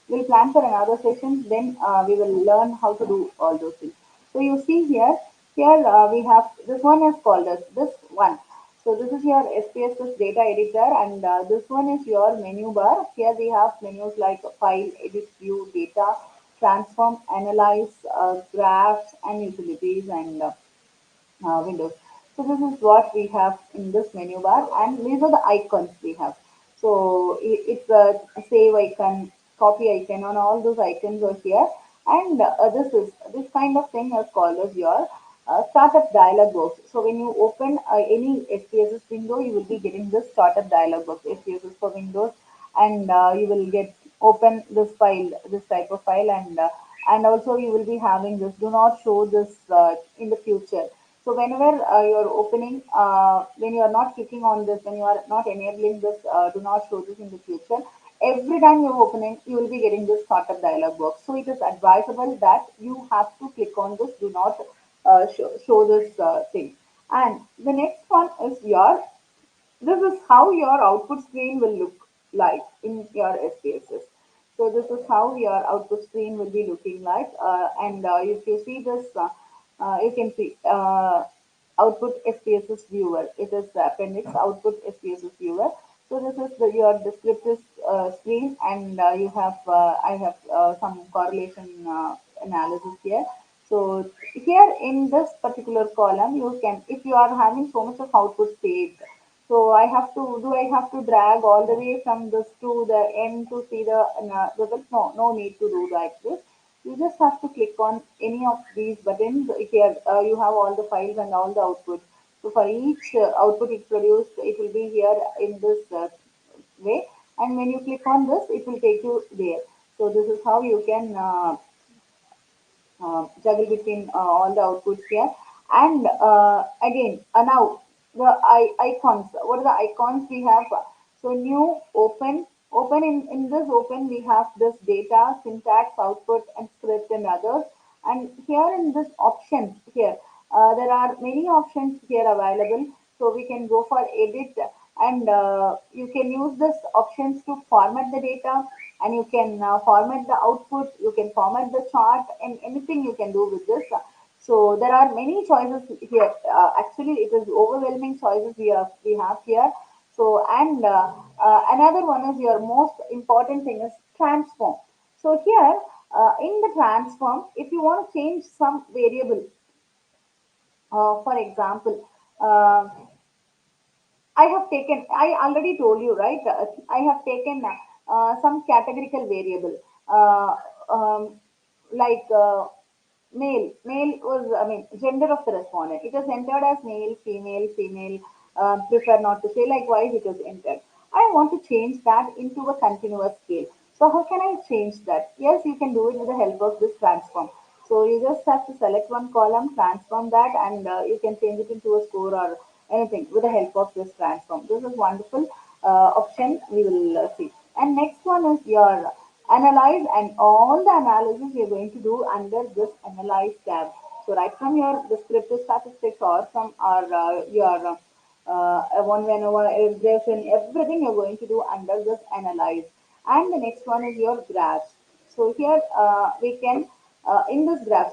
we'll plan for another session. Then we will learn how to do all those things. So you see here, we have this one is called as this one. So this is your SPSS data editor, and this one is your menu bar. Here we have menus like file, edit, view, data, transform, analyze, graphs, and utilities. And Windows. So this is what we have in this menu bar, and these are the icons we have. So it's a save icon, copy icon, on all those icons are here, and this kind of thing is called as your startup dialog box. So when you open any SPSS window, you will be getting this startup dialog box, SPSS for Windows, and you will get open this file, this type of file, and also you will be having this do not show this in the future. So whenever you're opening, when you are not clicking on this, when you are not enabling this do not show this in the future, every time you're opening, you will be getting this startup dialog box. So it is advisable that you have to click on this do not show this thing. And the next one is your, this is how your output screen will look like in your SPSS. So this is how your output screen will be looking like. And if you see this, you can see output SPSS viewer. It is the appendix output SPSS viewer. So this is your descriptive screen, and you have I have some correlation analysis here. So here in this particular column, you can, if you are having so much of output saved, so I have to drag all the way from this to the end to see the result? No, no need to do like this. You just have to click on any of these buttons here. You have all the files and all the output. So for each output it produced, it will be here in this way. And when you click on this, it will take you there. So this is how you can juggle between all the outputs here. And again, now the icons. What are the icons we have? So new, open in this open we have this data, syntax, output, and script and others. And here in this options here, there are many options here available. So we can go for edit, and you can use this options to format the data, and you can format the output, you can format the chart, and anything you can do with this. So there are many choices here. Actually, it is overwhelming choices we have here. So and another one is your most important thing is transform. So here in the transform, if you want to change some variable, for example, I have taken, I already told you, right? I have taken some categorical variable, like male. Male was, I mean, gender of the respondent. It was entered as male, female, female, prefer not to say, likewise, it was entered. I want to change that into a continuous scale. So how can I change that? Yes, you can do it with the help of this transform. So you just have to select one column, transform that, and you can change it into a score or anything with the help of this transform. This is wonderful option we will see. And next one is your analyze, and all the analysis you're going to do under this analyze tab. So right from your descriptive statistics or from our your one whenever regression, everything you're going to do under this analyze. And the next one is your graphs. So here we can in this graph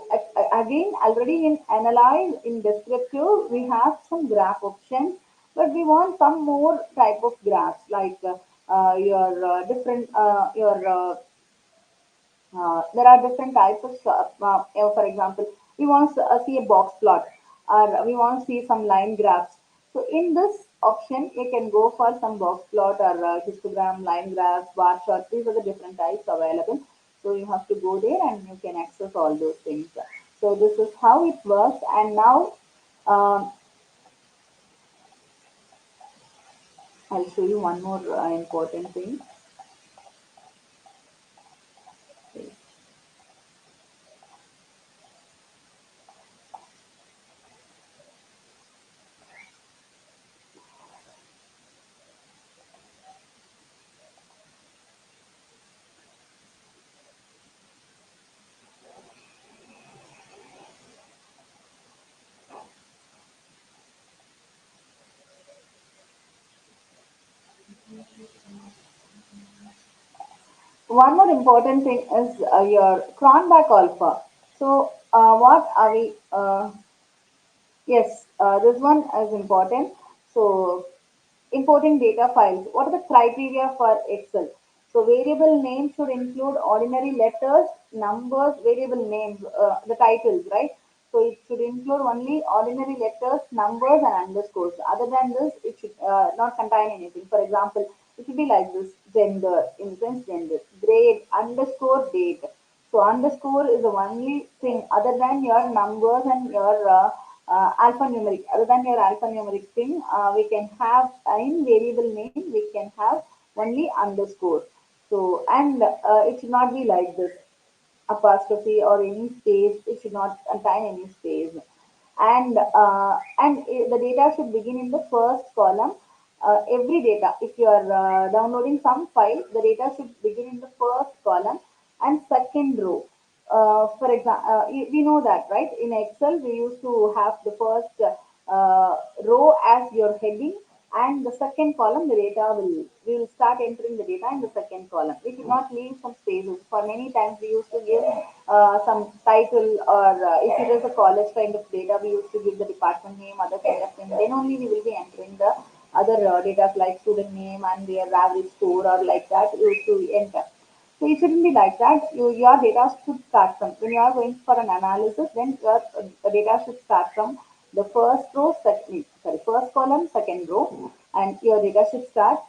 again already in analyze in descriptive we have some graph options, but we want some more type of graphs like your different your there are different types of for example, we want to see a box plot, or we want to see some line graphs. So in this option, you can go for some box plot or histogram, line graphs, bar charts. These are the different types available. So you have to go there and you can access all those things. So this is how it works. And now um, I'll show you one more important thing. One more important thing is your cronback alpha. So what are we? Yes, this one is important. So, importing data files. What are the criteria for Excel? So, variable name should include ordinary letters, numbers, variable names, the titles, right? So it should include only ordinary letters, numbers, and underscores. Other than this, it should not contain anything. For example, it should be like this: gender, in the sense gender, grade, underscore, date. So underscore is the only thing other than your numbers and your alphanumeric. Other than your alphanumeric thing, we can have in variable name. We can have only underscore. So and it should not be like this apostrophe or any space. It should not contain any space. And the data should begin in the first column. Every data, if you are downloading some file, the data should begin in the first column and second row. For example, we know that, right? In Excel, we used to have the first row as your heading, and the second column, the data we will start entering the data in the second column. We should not leave some spaces. For many times, we used to give some title, or if it is a college kind of data, we used to give the department name, other kind of thing. Then only we will be entering the other data like student name and their average score or like that. We used to enter. So it shouldn't be like that. Your data should start from when you are going for an analysis. Then your data should start from the first row, first column, second row, and your data should start.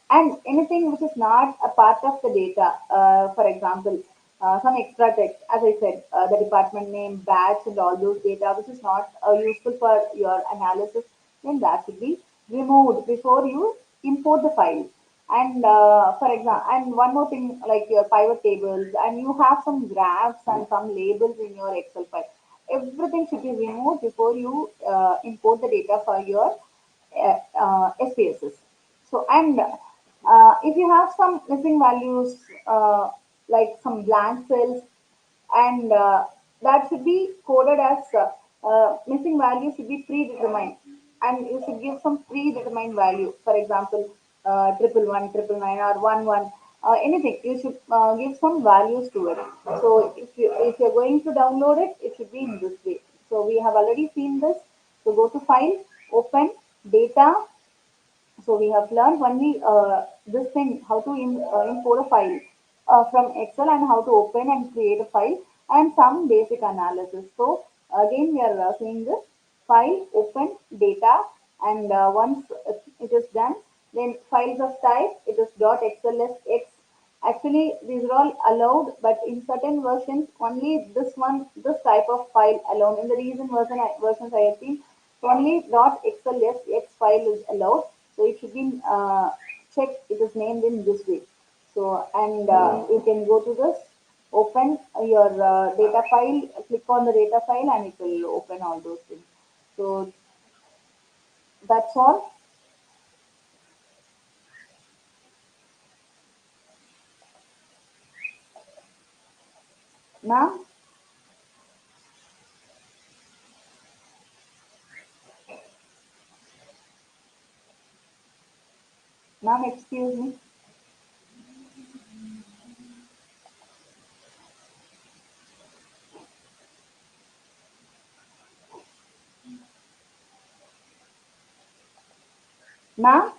And anything which is not a part of the data, for example, some extra text, as I said, the department name, batch, and all those data which is not useful for your analysis, then that should be removed before you import the file. And for example, and one more thing, like your pivot tables, and you have some graphs and some labels in your Excel file. Everything should be removed before you import the data for your SPSS. So, and if you have some missing values, like some blank cells, and that should be coded as missing value should be predetermined, and you should give some predetermined value. For example, triple one, triple nine, or one one, anything. You should give some values to it. So if you're going to download it, it should be in this way. So we have already seen this. So go to File, Open, Data. So we have learned only this thing, how to import a file from Excel, and how to open and create a file, and some basic analysis. So again, we are seeing this: file, open, data, and once it is done, then files of type, it is .xlsx. Actually, these are all allowed, but in certain versions, only this type of file alone. In the recent versions I have seen, only .xlsx file is allowed. So it should be checked. It is named in this way. So, and you can go to this, open your data file, click on the data file, and it will open all those things. So that's all. Now, ma'am, excuse me. Ma'am,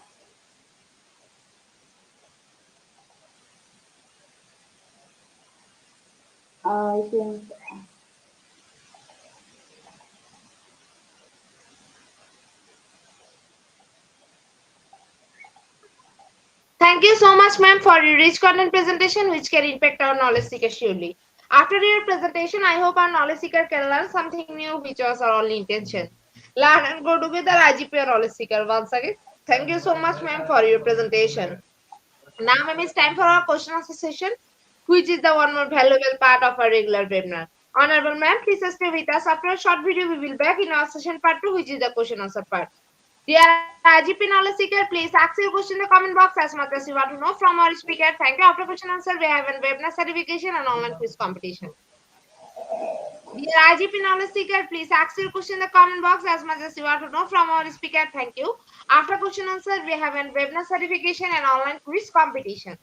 I think. Thank you so much, ma'am, for your rich content presentation, which can impact our knowledge seeker surely. After your presentation, I hope our knowledge seeker can learn something new, which was our only intention. Learn and grow together, IGP or knowledge seeker. Once again, thank you so much, ma'am, for your presentation. Now, ma'am, it's time for our question answer session, which is the one more valuable part of our regular webinar. Honorable ma'am, please stay with us. After a short video, we will back in our session part 2, which is the question answer part. Dear IGP knowledge seeker, please ask your question in the comment box as much as you want to know from our speaker. Thank you. After question answer, we have a webinar certification and online quiz competition. Dear IGP knowledge seeker, please ask your question in the comment box as much as you want to know from our speaker. Thank you. After question answer, we have a webinar certification and online quiz competition.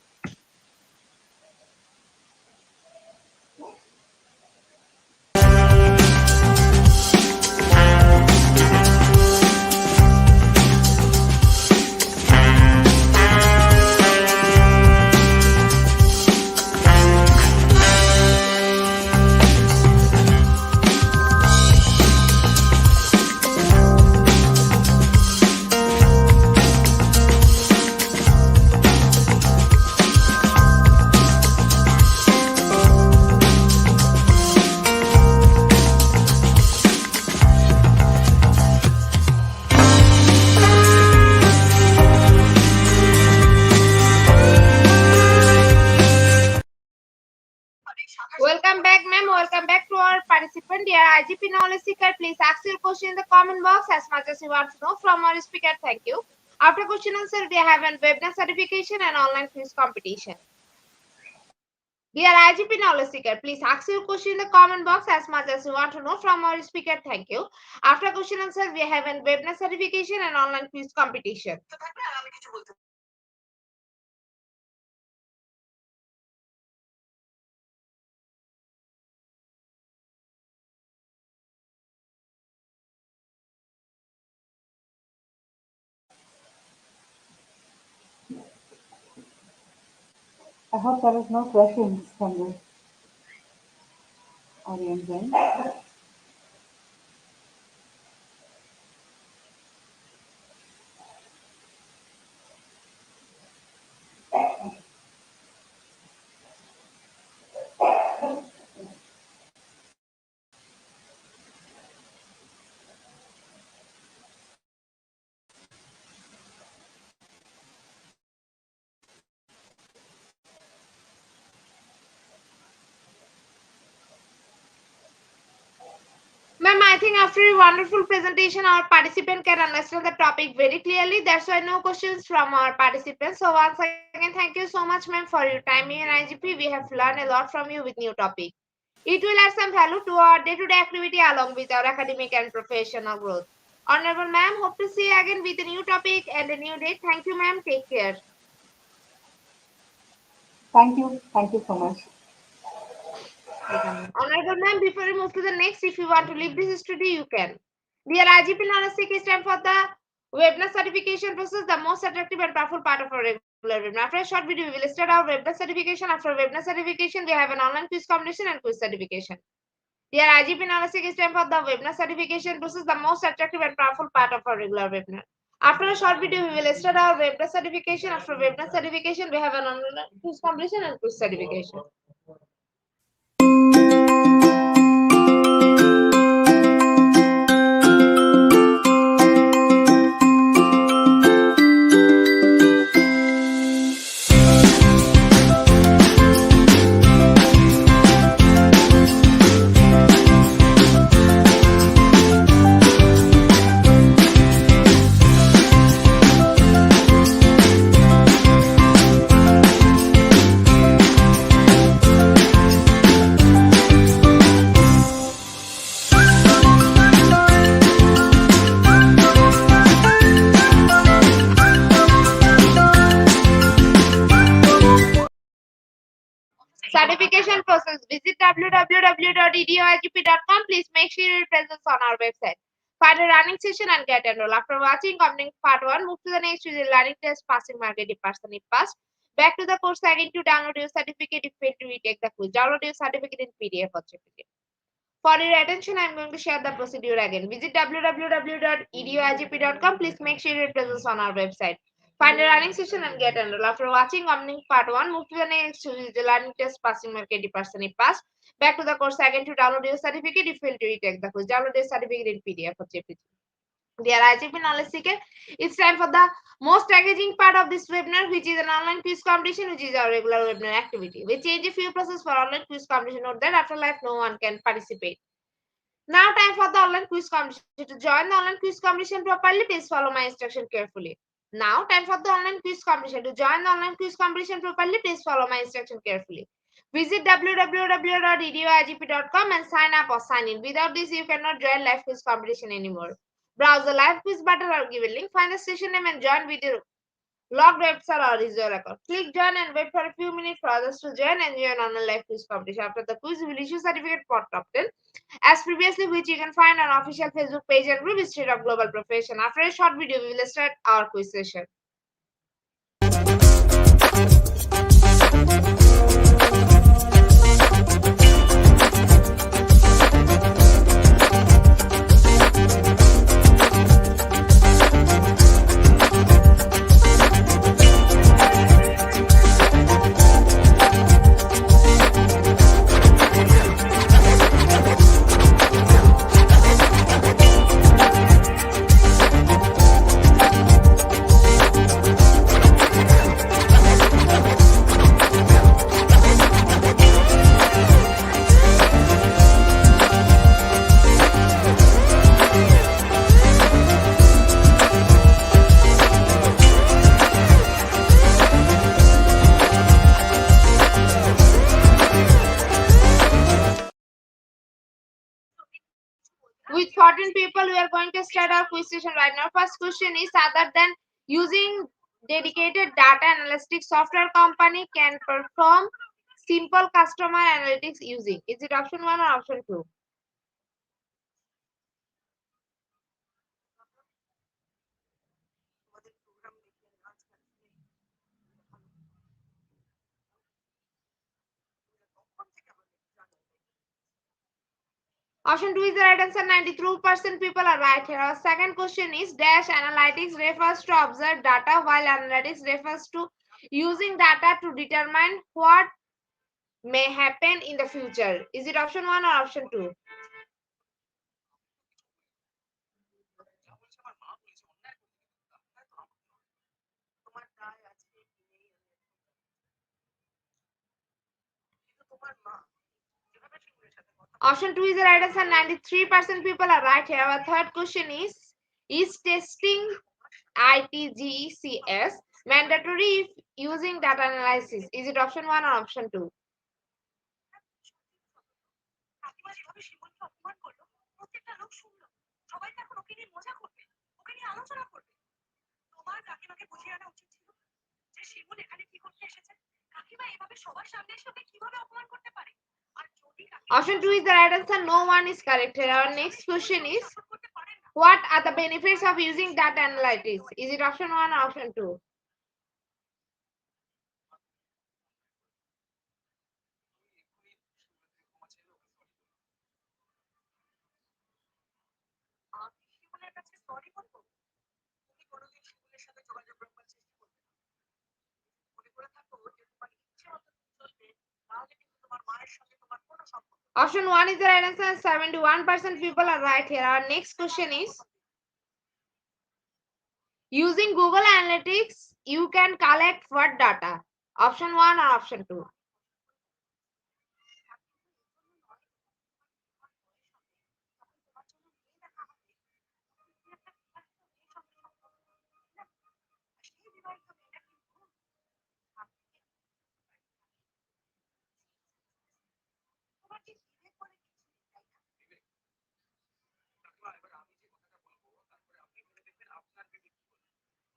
Welcome back, ma'am. Welcome back to our participant. Dear IGP knowledge seeker, please ask your question in the comment box as much as you want to know from our speaker. Thank you. After question answer, we have a webinar certification and online quiz competition. Dear IGP knowledge seeker, please ask your question in the comment box as much as you want to know from our speaker. Thank you. After question answer, we have a webinar certification and online quiz competition. I hope there is no questions from the audience then. Ma'am, I think after a wonderful presentation, our participant can understand the topic very clearly. That's why no questions from our participants. So once again, thank you so much, ma'am, for your time in IGP. We have learned a lot from you with new topic. It will add some value to our day-to-day activity along with our academic and professional growth. Honorable ma'am, hope to see you again with a new topic and a new date. Thank you, ma'am. Take care. Thank you. Thank you so much. Honorable ma'am, before we move to the next, if you want to leave this studio, you can. Dear IGP Knowledge is time for the webinar certification process, the most attractive and powerful part of our regular webinar. After a short video, we will start our webinar certification. After webinar certification, we have an online quiz competition and quiz certification. Dear IGP Knowledge is time for the webinar certification process, the most attractive and powerful part of our regular webinar. After a short video, we will start our webinar certification. After webinar certification, we have an online quiz competition and quiz certification. Certification process. Visit www.edoigp.com. Please make sure your presence on our website. Find a running session and get enrolled. After watching completing part 1, move to the next to the learning test, passing mark 80% if passed. Back to the course again to download your certificate. If failed to retake the quiz, download your certificate in PDF or certificate. For your attention, I am going to share the procedure again. Visit www.edoigp.com. Please make sure your presence on our website. Find a running session and get enrolled. After watching completing part 1, move to the next to the learning test, passing mark 80% if passed. Back to the course again to download your certificate. If failed to retake the quiz, download your certificate in PDF or JPG. Dear IGP knowledge seeker, it's time for the most engaging part of this webinar, which is an online quiz competition, which is our regular webinar activity. We change a few processes for online quiz competition. Note that after life, no one can participate. Now time for the online quiz competition. To join the online quiz competition properly, please follow my instruction carefully. Now time for the online quiz competition. To join the online quiz competition properly, please follow my instruction carefully. Visit www.edoigp.com and sign up or sign in. Without this, you cannot join live quiz competition anymore. Browse the live quiz button or give a link. Find the session name and join with your logged website or user account. Click join and wait for a few minutes for others to join and join on a live quiz competition. After the quiz, we will issue certificate for top 10 as previously, which you can find on official Facebook page and group Institute of Global Profession. After a short video, we will start our quiz session. With 14 people, we are going to start our quiz session right now. First question is, other than using dedicated data analytics software company can perform simple customer analytics using? Is it option 1 or option 2? Option 2 is the right answer. 92% people are right here. Our second question is, dash analytics refers to observe data, while analytics refers to using data to determine what may happen in the future. Is it option 1 or option 2? Option 2 is the right answer. 93% people are right here. Our third question is testing ITGCS mandatory if using data analysis? Is it option 1 or option 2? Option 2 is the right answer. No one is correct here. Our next question is, what are the benefits of using data analytics? Is it option 1 or option 2? Option 1 is the right answer. 71% people are right here. Our next question is, using Google Analytics, you can collect what data? Option 1 or option 2?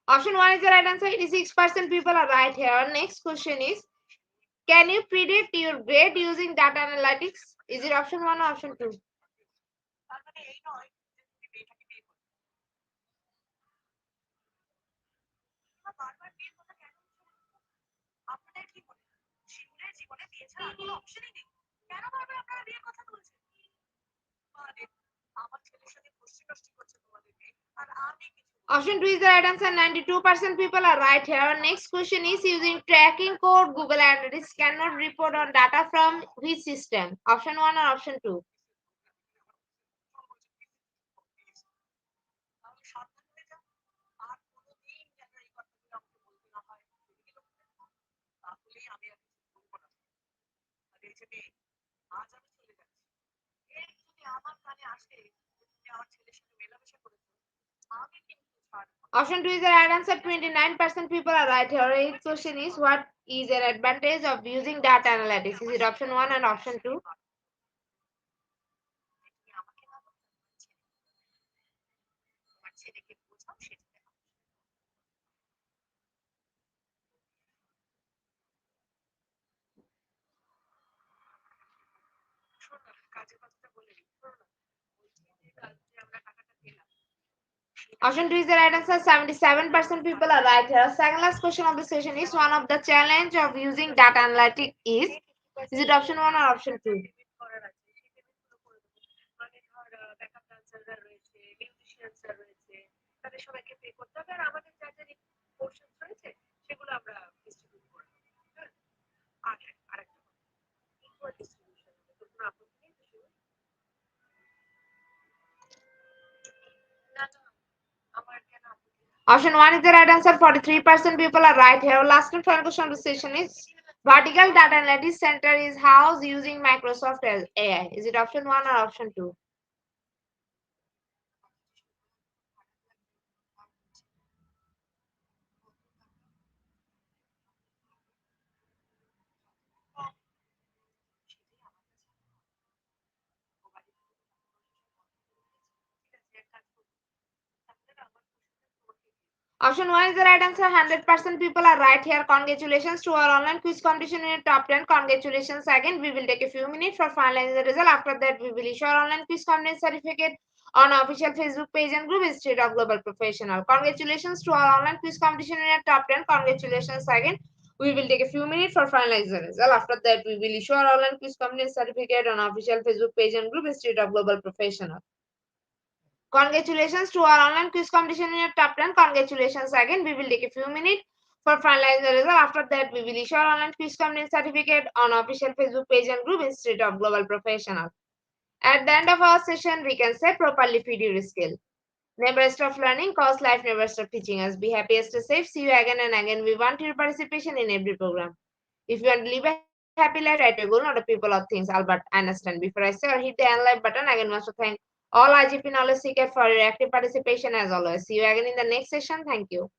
Option 1 is the right answer. 86% people are right here. Our next question is, can you predict your grade using data analytics? Is it option 1 or option 2? Option 2 is the right answer. 92% people are right here. Our next question is, using tracking code, Google Analytics cannot report on data from which system? Option 1 or option 2? Option 2 is the right answer. 29% people are right here. Eighth question is, what is an advantage of using data analytics? Is it option 1 and option 2? Option 2 is the right answer. 77% people are right here. Second last question of the session is, one of the challenge of using data analytics is it option 1 or option 2? Option 1 is the right answer. 43% people are right here. Last and final question of the session is, vertical data analytics center is housed using Microsoft AI. Is it option 1 or option 2? Option 1 is the right answer. 100% people are right here. Congratulations to our online quiz competition in your top 10. Congratulations again. We will take a few minutes for finalizing the result. After that, we will issue our online quiz competence certificate on our official Facebook page and group Institute of Global Professional. Congratulations to our online quiz competition in your top 10. Congratulations again. We will take a few minutes for finalizing the result. After that, we will issue our online quiz competence certificate on our official Facebook page and group Institute of Global Professional. Congratulations to our online quiz competition in your top 10. Congratulations again. We will take a few minutes for finalizing the result. After that, we will issue our online quiz competence certificate on official Facebook page and group Institute of Global Professional. At the end of our session, we can say properly feed your skill. Never stop learning, cause life never stop teaching us. Be happy, stay safe. See you again and again. We want your participation in every program. If you want to live a happy life, write your goal, not a people or things. Albert Einstein. Before I say or hit the end like button, again wants to thank all IGP knowledge seekers for your active participation as always. See you again in the next session. Thank you.